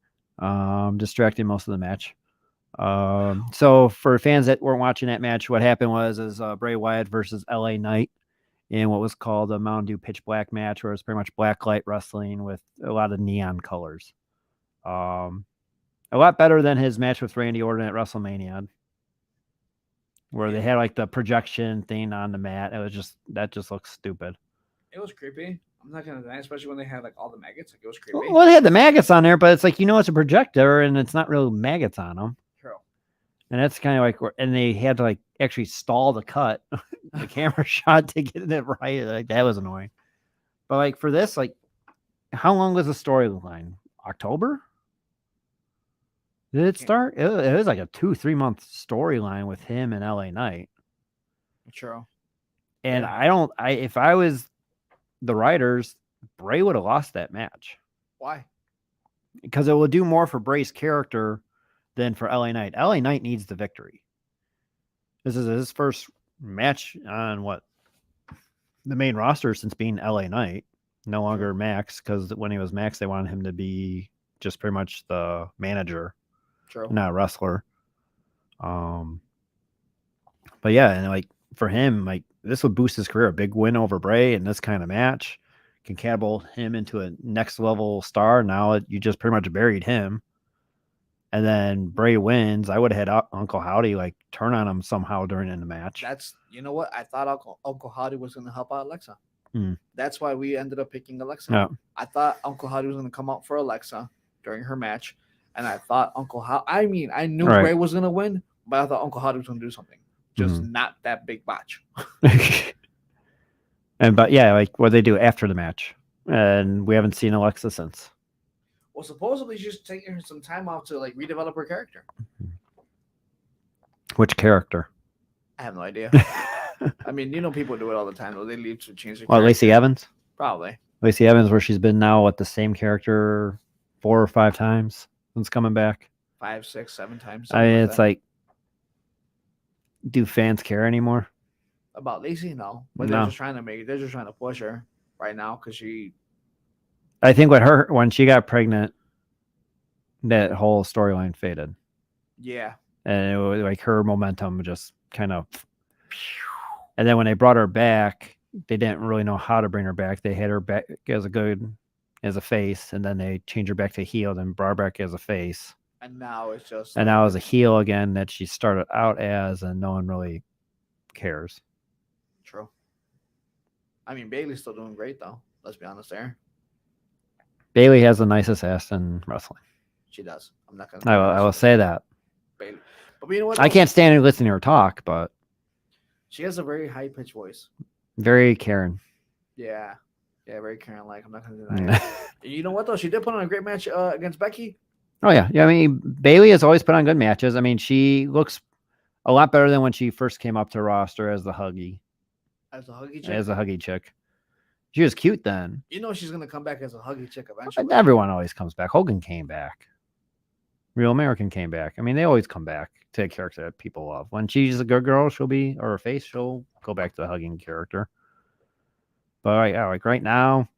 Distracting most of the match. So for fans that weren't watching that match, what happened was Bray Wyatt versus LA Knight in what was called a Mountain Dew Pitch Black match, where it's pretty much black light wrestling with a lot of neon colors. A lot better than his match with Randy Orton at WrestleMania, where they had like the projection thing on the mat. That just looks stupid. It was creepy. I'm not gonna deny, especially when they had like all the maggots. Like it was creepy. Well, they had the maggots on there, but it's like it's a projector and it's not real maggots on them. True. And that's kind of like, and they had to like actually stall the cut, the camera shot to get it right. Like that was annoying. But like for this, like, how long was the storyline? October? Did it start? It was like a 2-3 month storyline with him and LA Knight. True. And yeah. If I was the writers, Bray would have lost that match. Why? Because it will do more for Bray's character than for LA Knight. LA Knight needs the victory. This is his first match on the main roster since being LA Knight. No longer Max, because when he was Max, they wanted him to be just pretty much the manager. True. Not a wrestler. But yeah, and like for him, like this would boost his career. A big win over Bray in this kind of match can catapult him into a next level star. Now you just pretty much buried him. And then Bray wins. I would have had Uncle Howdy like turn on him somehow during the match. You know what? I thought Uncle Howdy was going to help out Alexa. That's why we ended up picking Alexa. Yeah. I thought Uncle Howdy was going to come out for Alexa during her match. And I thought I knew Bray was going to win, but I thought Uncle Howdy was going to do something. Just not that big botch. But yeah, like what they do after the match. And we haven't seen Alexa since. Well, supposedly she's taking some time off to like redevelop her character. Which character? I have no idea. I mean, people do it all the time. Though they leave to change their. Lacey Evans? Probably. Lacey Evans, where she's been now the same character 4 or 5 times since coming back. 5, 6, 7 times. I mean, it's like, do fans care anymore? About Lacey? No. But they're just trying to push her right now because she. I think when she got pregnant, that whole storyline faded. Yeah. And it was like her momentum just kind of. And then when they brought her back, they didn't really know how to bring her back. They had her back as a face, and then they changed her back to heel, then brought her back as a face. And now it's just. And now as a heel again that she started out as, and no one really cares. True. I mean, Bayley's still doing great though. Let's be honest there. Bayley has the nicest ass in wrestling. She does. I'm not gonna. I will say that. Bayley. But you know what? I can't stand and listen to her talk, but she has a very high pitched voice. Very Karen. Yeah, very Karen-like. I'm not gonna deny it. You know what though? She did put on a great match against Becky. Oh yeah. I mean, Bayley has always put on good matches. I mean, she looks a lot better than when she first came up to roster as the huggy. As a huggy chick. As a huggy chick. She was cute then. She's gonna come back as a huggy chick eventually. Everyone always comes back. Hogan came back. Real American came back. I mean, they always come back to a character that people love. When she's a good girl, or a face, she'll go back to the hugging character. But like right now,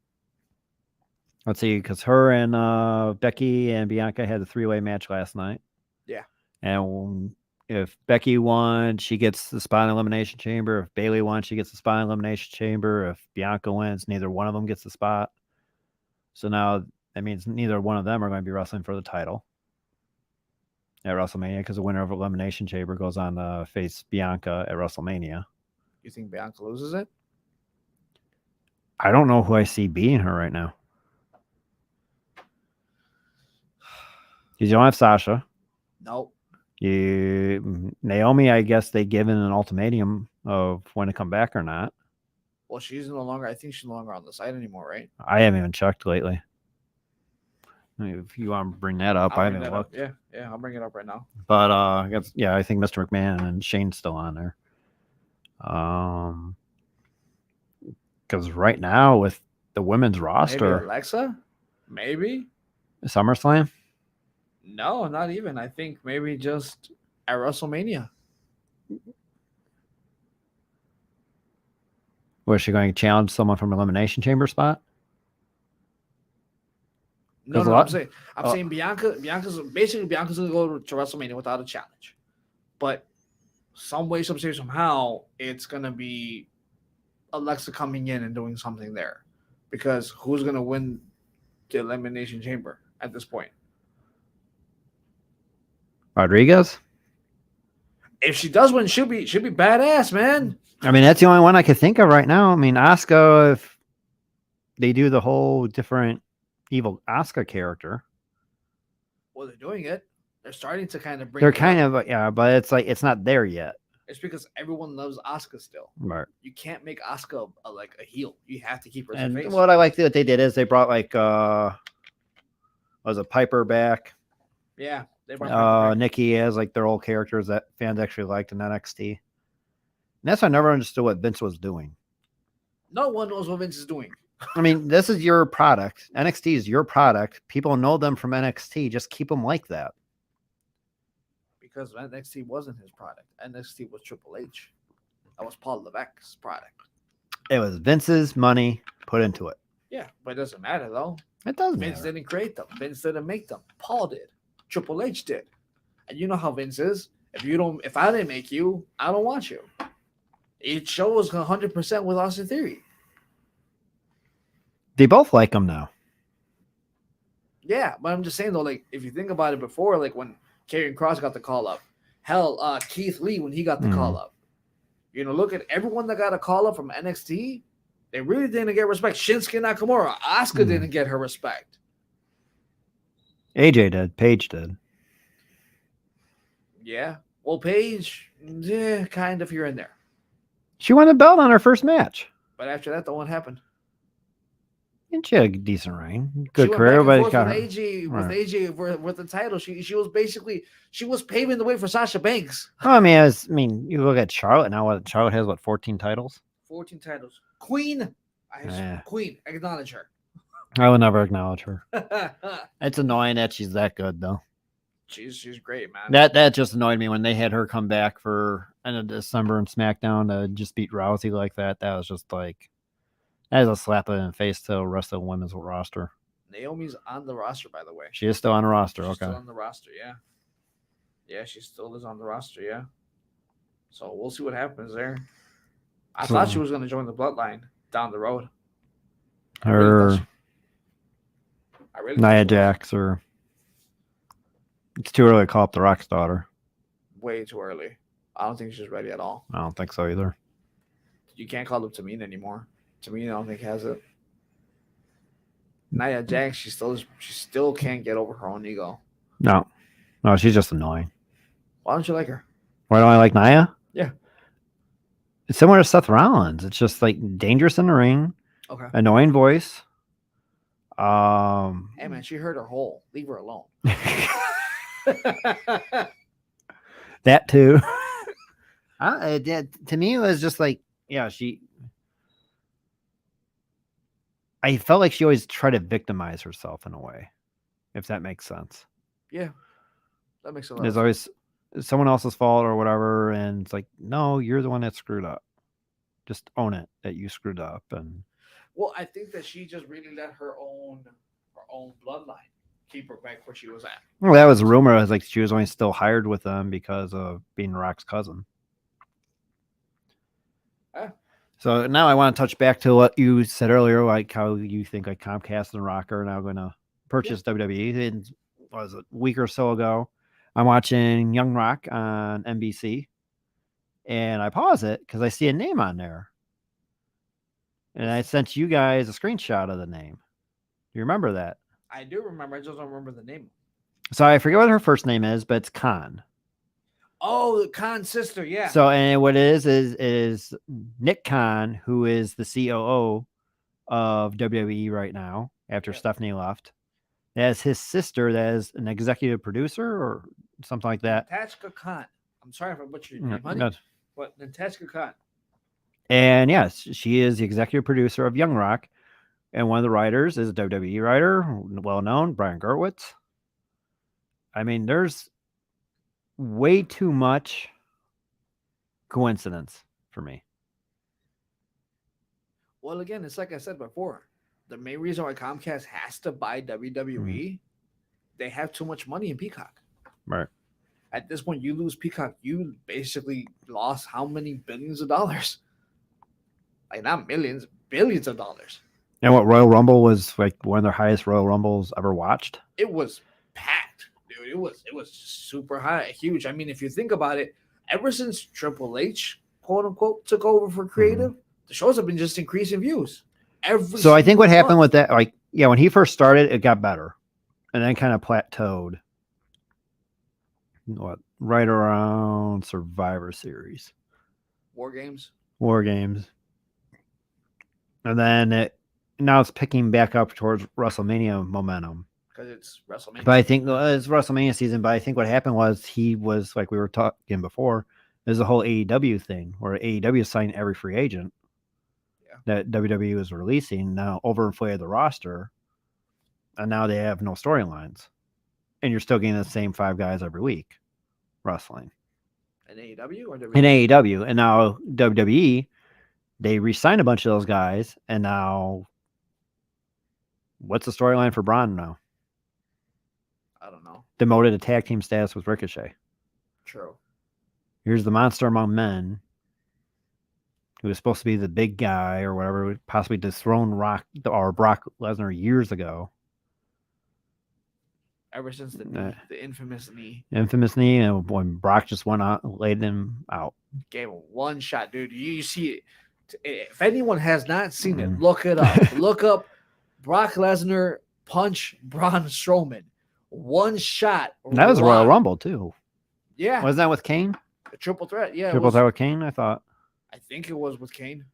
let's see, because her and Becky and Bianca had a 3-way match last night. Yeah. And if Becky won, she gets the spot in Elimination Chamber. If Bayley won, she gets the spot in Elimination Chamber. If Bianca wins, neither one of them gets the spot. So now that means neither one of them are going to be wrestling for the title at WrestleMania, because the winner of Elimination Chamber goes on to face Bianca at WrestleMania. You think Bianca loses it? I don't know who I see beating her right now. Because you don't have Sasha. Nope. Naomi, I guess they given an ultimatum of when to come back or not. Well, she's no longer. I think she's no longer on the site anymore, right? I haven't even checked lately. If you want to bring that up, I haven't looked. Yeah, I'll bring it up right now. But I think Mr. McMahon and Shane's still on there. Because right now with the women's roster, maybe Alexa, maybe SummerSlam. No, not even. I think maybe just at WrestleMania. Was she going to challenge someone from Elimination Chamber spot? No, I'm saying Bianca's going to go to WrestleMania without a challenge. But some way, some shape, somehow, it's going to be Alexa coming in and doing something there, because who's gonna win the Elimination Chamber at this point? Rodriguez. If she does win, she'll be badass, man. I mean, that's the only one I could think of right now. I mean, Asuka, if they do the whole different evil Asuka character, Well, they're doing it. They're starting to kind of bring. they're it kind up. of yeah, but it's like it's not there yet. It's because everyone loves Asuka still. Right. You can't make Asuka like a heel. You have to keep her as a And face. what I like that they did is they brought like was a Piper back, Yeah, they brought Piper back. Nikki as like their old characters that fans actually liked in NXT. And that's why I never understood what Vince was doing. No one knows what Vince is doing. I mean, this is your product. NXT is your product. People know them from NXT. Just keep them like that. Because NXT wasn't his product. NXT was Triple H. That was Paul Levesque's product. It was Vince's money put into it. Yeah, but it doesn't matter though. It does Vince matter. didn't create them. Vince didn't make them. Paul did. Triple H did. And you know how Vince is. If I didn't make you, I don't want you. It shows 100% with Austin Theory. They both like him now. Yeah, but I'm just saying though, like if you think about it before, like when Karrion Kross got the call up, hell, Keith Lee when he got the call up. You know, look at everyone that got a call up from NXT. They really didn't get respect. Shinsuke Nakamura, Asuka didn't get her respect. AJ did. Paige did. Yeah. Well, Paige, yeah, kind of here and there. She won the belt on her first match. But after that, though, what happened? And she had a decent reign. Good She career, but with got her. AJ, with AJ with the title. She was basically paving the way for Sasha Banks. Oh, I mean, you look at Charlotte now. What Charlotte has? What 14 titles? 14 titles. Queen. Yeah. Queen. Acknowledge her. I would never acknowledge her. It's annoying that she's that good, though. She's great, man. That just annoyed me when they had her come back for end of December in SmackDown to just beat Rousey like that. That was just like that is a slap in the face to the rest of the women's roster. Naomi's on the roster, by the way. She is still on the roster. She's okay. Still on the roster, yeah. Yeah, she still is on the roster, yeah. So we'll see what happens there. I thought she was going to join the Bloodline down the road. Or Nia Jax, or it's too early to call up the Rock's daughter. Way too early. I don't think she's ready at all. I don't think so either. You can't call up Tamina anymore. Tamina, I don't think has it. Nia Jax, she still can't get over her own ego. No, she's just annoying. Why don't you like her? Why don't I like Nia? Yeah. It's similar to Seth Rollins. It's just like dangerous in the ring. Okay. Annoying voice. Hey man, she hurt her hole. Leave her alone. That too. To me, it was just like, yeah, I felt like she always tried to victimize herself in a way, if that makes sense. Yeah, that makes a lot. There's always someone else's fault or whatever, and it's like, no, you're the one that screwed up. Just own it that you screwed up. And well, I think that she just really let her own bloodline keep her back where she was at. Well, that was a rumor. It was like she was only still hired with them because of being Rock's cousin. So now I want to touch back to what you said earlier, like how you think like Comcast and Rock are now going to purchase WWE. And was a week or so ago, I'm watching Young Rock on NBC, and I pause it because I see a name on there, and I sent you guys a screenshot of the name. Do you remember that? I do remember. I just don't remember the name. So I forget what her first name is, but it's Khan. Oh, the Khan's sister, yeah. So, and what it is Nick Khan, who is the COO of WWE right now after Stephanie left. As his sister, that is an executive producer or something like that. Natasha Khan. I'm sorry if I butchered your name, honey. No. But Natasha Khan. And yes, she is the executive producer of Young Rock. And one of the writers is a WWE writer, well known, Brian Gerwitz. I mean, there's way too much coincidence for me. Well, again, it's like I said before. The main reason why Comcast has to buy WWE, they have too much money in Peacock. Right. At this point, you lose Peacock, you basically lost how many billions of dollars? like not millions, billions of dollars. And what Royal Rumble was like one of their highest Royal Rumbles ever watched. It was packed, dude. It was super high, huge. I mean, if you think about it, ever since Triple H, quote unquote, took over for creative, the shows have been just increasing views. So I think what happened month. with that, like, yeah, when he first started, it got better, and then kind of plateaued. What, right around Survivor Series, War Games, and then now it's picking back up towards WrestleMania momentum. because it's WrestleMania. But I think it's WrestleMania season. But I think what happened was he was, like we were talking before, there's a whole AEW thing where AEW signed every free agent that WWE was releasing, now overinflated the roster, and now they have no storylines, and you're still getting the same 5 guys every week wrestling in AEW or WWE? in AEW, and now WWE, they re-signed a bunch of those guys, and now what's the storyline for Braun now? I don't know. Demoted to tag team status with Ricochet. True. Here's the monster among men, who was supposed to be the big guy or whatever, possibly dethroned Brock Lesnar years ago. Ever since the infamous knee. Infamous knee, and when Brock just went out, laid him out. Gave him one shot, dude. You see it. If anyone has not seen it, look it up. Look up Brock Lesnar punch Braun Strowman. One shot. That was Royal Rumble, too. Yeah. Wasn't that with Kane? A triple threat, yeah. Triple threat with Kane, I thought. I think it was with Kane.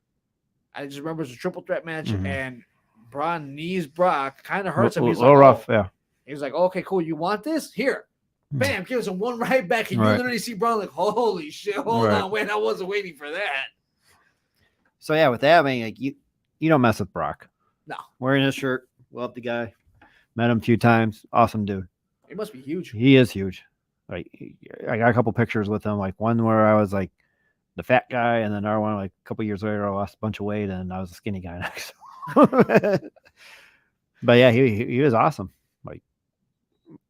I just remember it was a triple threat match, and Braun knees Brock, kind of hurts him. He's a little rough, yeah. He's like, okay, cool. You want this? Here. Bam, gives him one right back, and you literally see Braun like, holy shit, hold on, wait, I wasn't waiting for that. So, yeah, with that, I mean, like, you don't mess with Brock. No. Wearing his shirt, love the guy. Met him a few times. Awesome dude. He must be huge. He is huge. Like, I got a couple pictures with him. Like, one where I was like the fat guy, and then another one like a couple years later, I lost a bunch of weight, and I was a skinny guy next. But yeah, he was awesome. Like,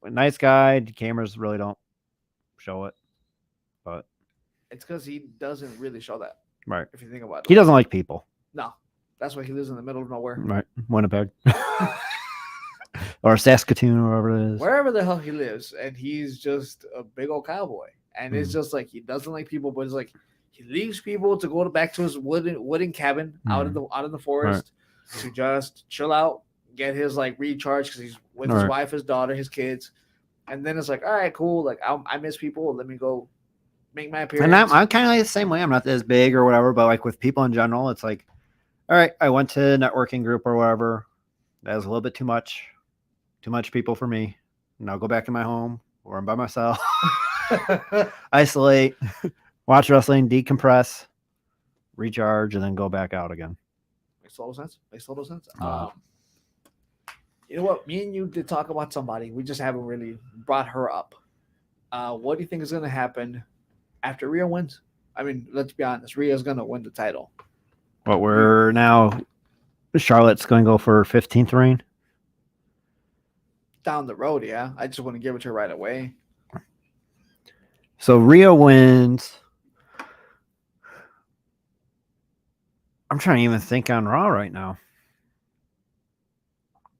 a nice guy. The cameras really don't show it, but it's because he doesn't really show that. Right. If you think about it, he doesn't like people. No, that's why he lives in the middle of nowhere. Right, Winnipeg. Or Saskatoon, or wherever it is. Wherever the hell he lives, and he's just a big old cowboy. And it's just like he doesn't like people, but it's like he leaves people to go back to his wooden cabin out in the forest to just chill out, get his like recharge because he's with his wife, his daughter, his kids. And then it's like, all right, cool. Like I miss people. Let me go make my appearance. And I'm kind of like the same way. I'm not as big or whatever, but like with people in general, it's like, all right, I went to a networking group or whatever. That was a little bit too much people for me. And I'll go back to my home or I'm by myself. Isolate, watch wrestling, decompress, recharge, and then go back out again. Makes total sense. You know what? Me and you did talk about somebody. We just haven't really brought her up. What do you think is going to happen after Rhea wins? I mean, let's be honest. Rhea's going to win the title. But we're now, Charlotte's going to go for 15th reign? Down the road, yeah. I just want to give it to her right away. So Rhea wins. I'm trying to even think on Raw right now.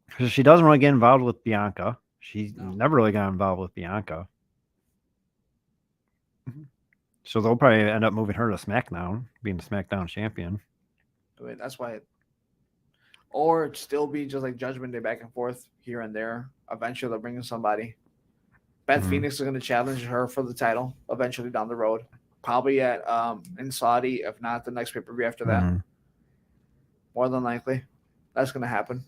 Because she doesn't really get involved with Bianca. She's never really got involved with Bianca. So they'll probably end up moving her to SmackDown, being the SmackDown champion. I mean, that's why. Or still be just like Judgment Day back and forth here and there. Eventually they'll bring in somebody. Beth Phoenix is going to challenge her for the title eventually down the road. Probably at in Saudi, if not the next pay-per-view after that. More than likely. That's going to happen.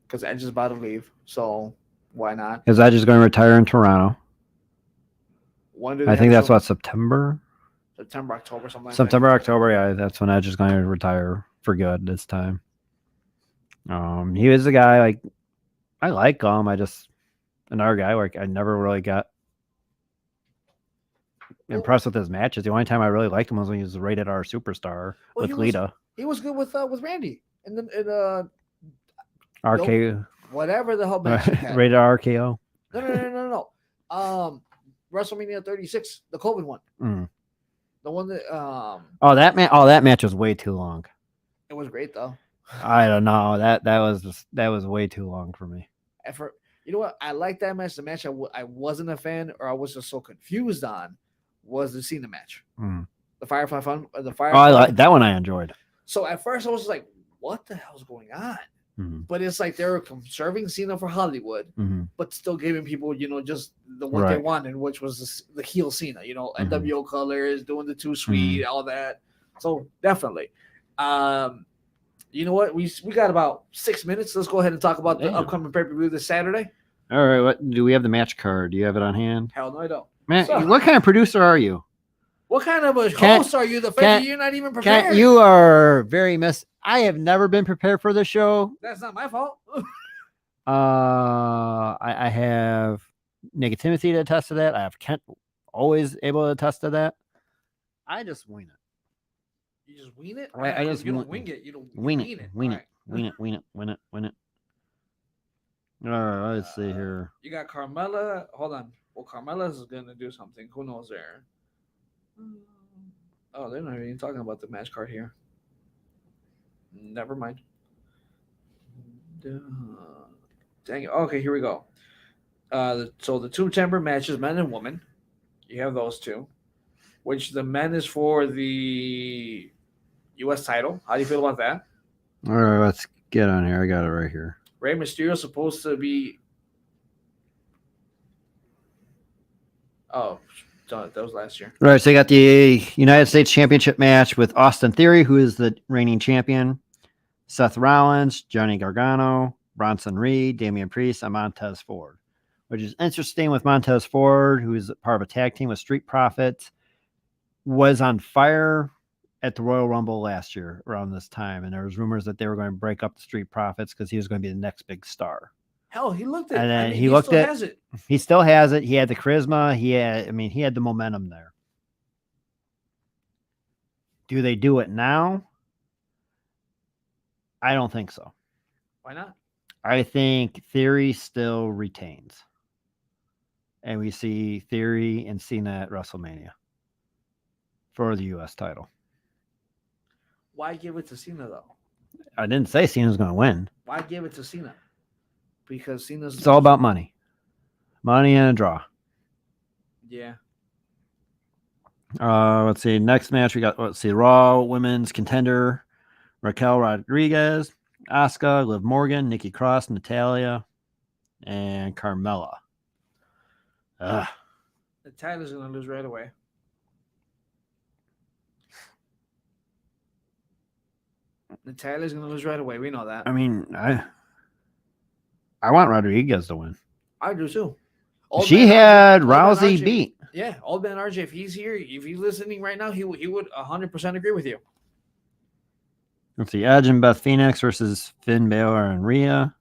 Because Edge is about to leave. So why not? Is Edge is going to retire in Toronto? I think that's September, October, something like September, October, yeah. That's when Edge is going to retire for good this time. He was a guy, like, I like him. I just, another guy, like, I never really got impressed with his matches. The only time I really liked him was when he was a rated R superstar with Lita. He was good with Randy. And then RKO. Whatever the hell match rated R RKO. No. WrestleMania 36, the COVID one. The one that that match was way too long. it was great though. I don't know. That was way too long for me. And for you know what, I like that match. The match I wasn't a fan or I was just so confused on was the Cena match. Mm. The Firefly Fun. The Oh, Firefly. that one I enjoyed. So at first I was like, "What the hell's going on?" Mm-hmm. But it's like they were conserving Cena for Hollywood, Mm-hmm. but still giving people, just what they Right. wanted, which was the heel Cena, Mhm. NWO colors, doing the too sweet, all that. So definitely. You know what? We got about 6 minutes. Let's go ahead and talk about the Damn. upcoming pay-per-view this Saturday. All right. What do we have the match card? Do you have it on hand? Hell no, I don't. Man, So- what kind of producer are you? What kind of a Can't- host are you? The fact can't- that you're not even prepared. You are very I have never been prepared for this show. That's not my fault. I have negativity to attest to that. I have Kent always able to attest to that. I just wing it. You just wing it. I just you don't wing- wing it. You don't Wing wing it. it. Wing All it. right. Wing it. Wing it. Win it. Win it. All right. Let's see here. You got Carmella. Hold on. Well, Carmella is going to do something. Who knows there? Oh, they're not even talking about the match card here. Never mind. Dang it. Okay, here we go. So the 2 chamber matches, men and women. You have those two. Which the men is for the U.S. title. How do you feel about that? All right. Let's get on here. I got it right here. Rey Mysterio supposed to be. Oh, that was last year. All right. So you got the United States Championship match with Austin Theory, who is the reigning champion, Seth Rollins, Johnny Gargano, Bronson Reed, Damian Priest, and Montez Ford. Which is interesting with Montez Ford, who is part of a tag team with Street Profits, was on fire at the Royal Rumble last year around this time. And there was rumors that they were going to break up the Street Profits because he was going to be the next big star. Hell, he looked at And then he looked still at has it. He still has it. He had the charisma. He had the momentum there. Do they do it now? I don't think so. Why not? I think Theory still retains. And we see Theory and Cena at WrestleMania for the U.S. title. Why give it to Cena though? I didn't say Cena's going to win. Why give it to Cena? Because Cena's. It's all about money. Money and a draw. Yeah. Let's see. Next match, we got, Raw Women's Contender, Raquel Rodriguez, Asuka, Liv Morgan, Nikki Cross, Natalya, and Carmella. Natalya's gonna lose right away. Natalya's gonna lose right away. We know that. I mean, I want Rodriguez to win. I do too. She had Rousey beat. Yeah, Old Man RJ. If he's here, if he's listening right now, he would 100% agree with you. Let's see. Edge and Beth Phoenix versus Finn Balor and Rhea.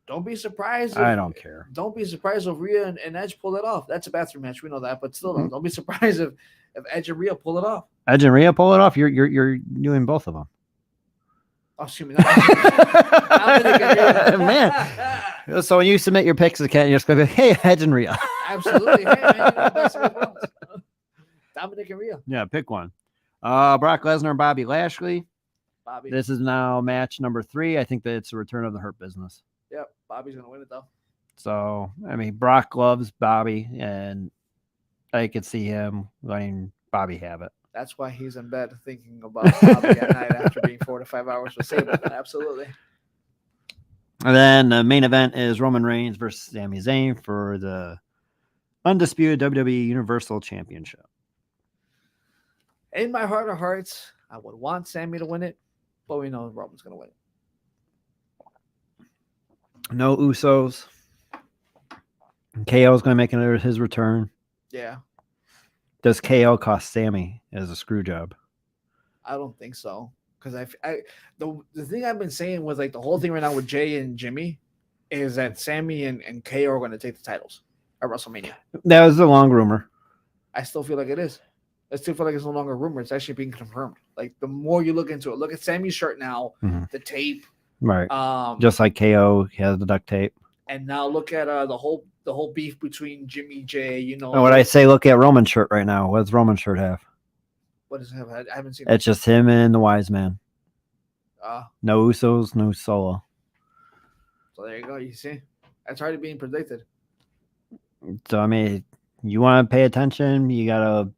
Don't be surprised. I don't care. Don't be surprised if Rhea and Edge pull it off. That's a bathroom match. We know that, but still, don't be surprised if Edge and Rhea pull it off. Edge and Rhea pull it off. You're doing both of them. Oh, excuse me. Man. So when you submit your picks, you're just going to be, hey, Edge and Rhea. Absolutely. Hey, man, Dominic and Rhea. Yeah, pick one. Brock Lesnar and Bobby Lashley. Bobby. This is now match number 3. I think that it's a return of the Hurt Business. Yep, Bobby's gonna win it though. So I mean, Brock loves Bobby, and I could see him letting Bobby have it. That's why he's in bed thinking about Bobby at night after being 4 to 5 hours with Sable. Absolutely. And then the main event is Roman Reigns versus Sami Zayn for the undisputed WWE Universal Championship. In my heart of hearts, I would want Sami to win it, but we know Roman's gonna win it. No Usos. KO is going to make his return. Yeah. Does KO cost Sammy as a screw job? I don't think so. Because the thing I've been saying with like the whole thing right now with Jay and Jimmy is that Sammy and KO are going to take the titles at WrestleMania. That was a long rumor. I still feel like it is. I still feel like it's no longer a rumor. It's actually being confirmed. Like the more you look into it, look at Sammy's shirt now, the tape. Right. Just like KO has the duct tape. And now look at the whole beef between Jimmy J. You know. And what I say, look at Roman's shirt right now. What does Roman's shirt have? What does it have? I haven't seen It's just him and the wise man. it. No Usos, no Solo. So there you go. You see, that's already being predicted. So I mean, you want to pay attention. You gotta.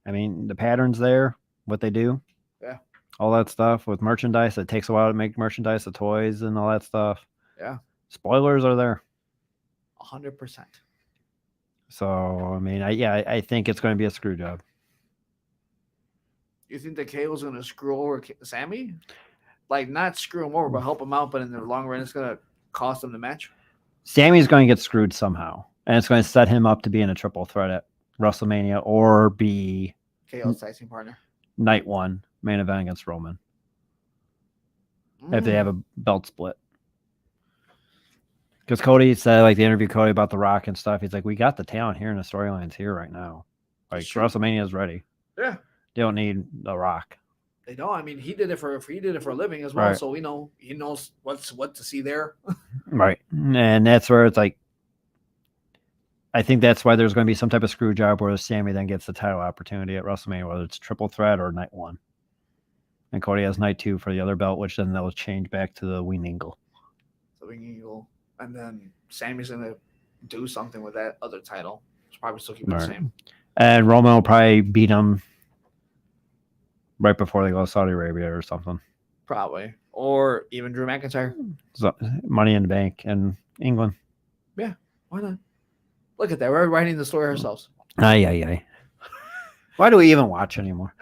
I mean, the patterns there, what they do. Yeah. All that stuff with merchandise. It takes a while to make merchandise, the toys and all that stuff. Yeah. Spoilers are there. 100%. So I mean, I think it's going to be a screw job. You think that KO's going to screw over Sammy? Like, not screw him over, but help him out, but in the long run, it's going to cost him the match? Sammy's going to get screwed somehow, and it's going to set him up to be in a triple threat at WrestleMania or be KO's tag team partner. night one main event against Roman if they have a belt split. Because Cody said, like, the interview Cody about The Rock and stuff, he's like, we got the talent here and the storylines here right now. Like, WrestleMania is ready. Yeah. They don't need The Rock. They don't. I mean, he did it for a living as well, Right. so we know he knows what to see there. Right. And that's where it's like, I think that's why there's going to be some type of screw job where Sammy then gets the title opportunity at WrestleMania, whether it's triple threat or night one. And Cody has night two for the other belt, which then they'll change back to the Wing Eagle. The Wing Eagle. And then Sammy's going to do something with that other title. It's probably still keep it the same. And Roman will probably beat him right before they go to Saudi Arabia or something. Probably. Or even Drew McIntyre. So, Money in the Bank in England. Yeah, why not? Look at that. We're writing the story ourselves. Aye. Why do we even watch anymore?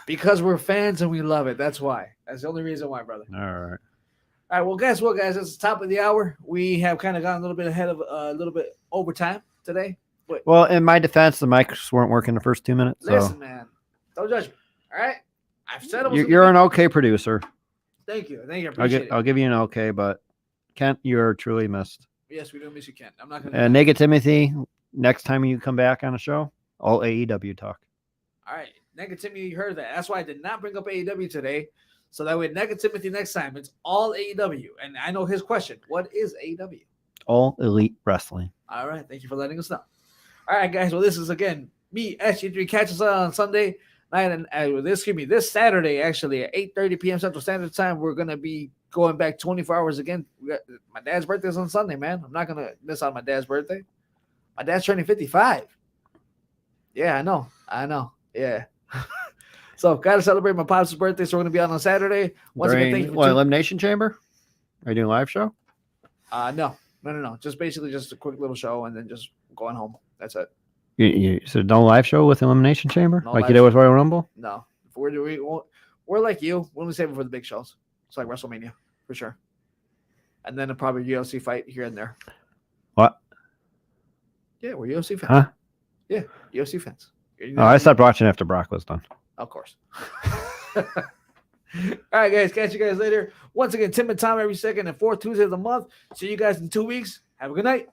Because we're fans and we love it. That's why. That's the only reason why, brother. All right. All right. Well, guess what, guys? It's the top of the hour. We have kind of gotten a little bit ahead of a little bit overtime today. But Well, in my defense, the mics weren't working the first 2 minutes. listen, So man. Don't judge me. All right. I've said it was. you're an okay producer. Thank you. Thank you. I appreciate I'll it. give you an okay, but Kent, you're truly missed. Yes, we do miss you, Ken. I'm not gonna. And negativity, next time you come back on a show, all AEW talk. All right. Negativity, you heard that. That's why I did not bring up AEW today. So that way, negativity next time, it's all AEW. And I know his question. What is AEW? All Elite Wrestling. All right. Thank you for letting us know. All right, guys. Well, this is, again, me, SG3. Catch us on Sunday night. And this Saturday, actually, at 8:30 p.m. Central Standard Time. We're going to be going back 24 hours again. My dad's birthday is on Sunday, man. I'm not going to miss out on my dad's birthday. My dad's turning 55. Yeah, I know. Yeah. So, got to celebrate my pops' birthday. So, we're going to be on Saturday. Once again, thank you for Elimination Chamber? Are you doing a live show? No. Just basically just a quick little show and then just going home. That's it. So no live show with Elimination Chamber? No like live you did with Royal Rumble? No. We're like you. We'll save it for the big shows. It's like WrestleMania, for sure. And then probably UFC fight here and there. What? Yeah, we're UFC fans. Huh? Yeah, UFC fans. Oh, I stopped watching after Brock was done. Of course. All right, guys. Catch you guys later. Once again, Tim and Tom every second and fourth Tuesday of the month. See you guys in 2 weeks. Have a good night.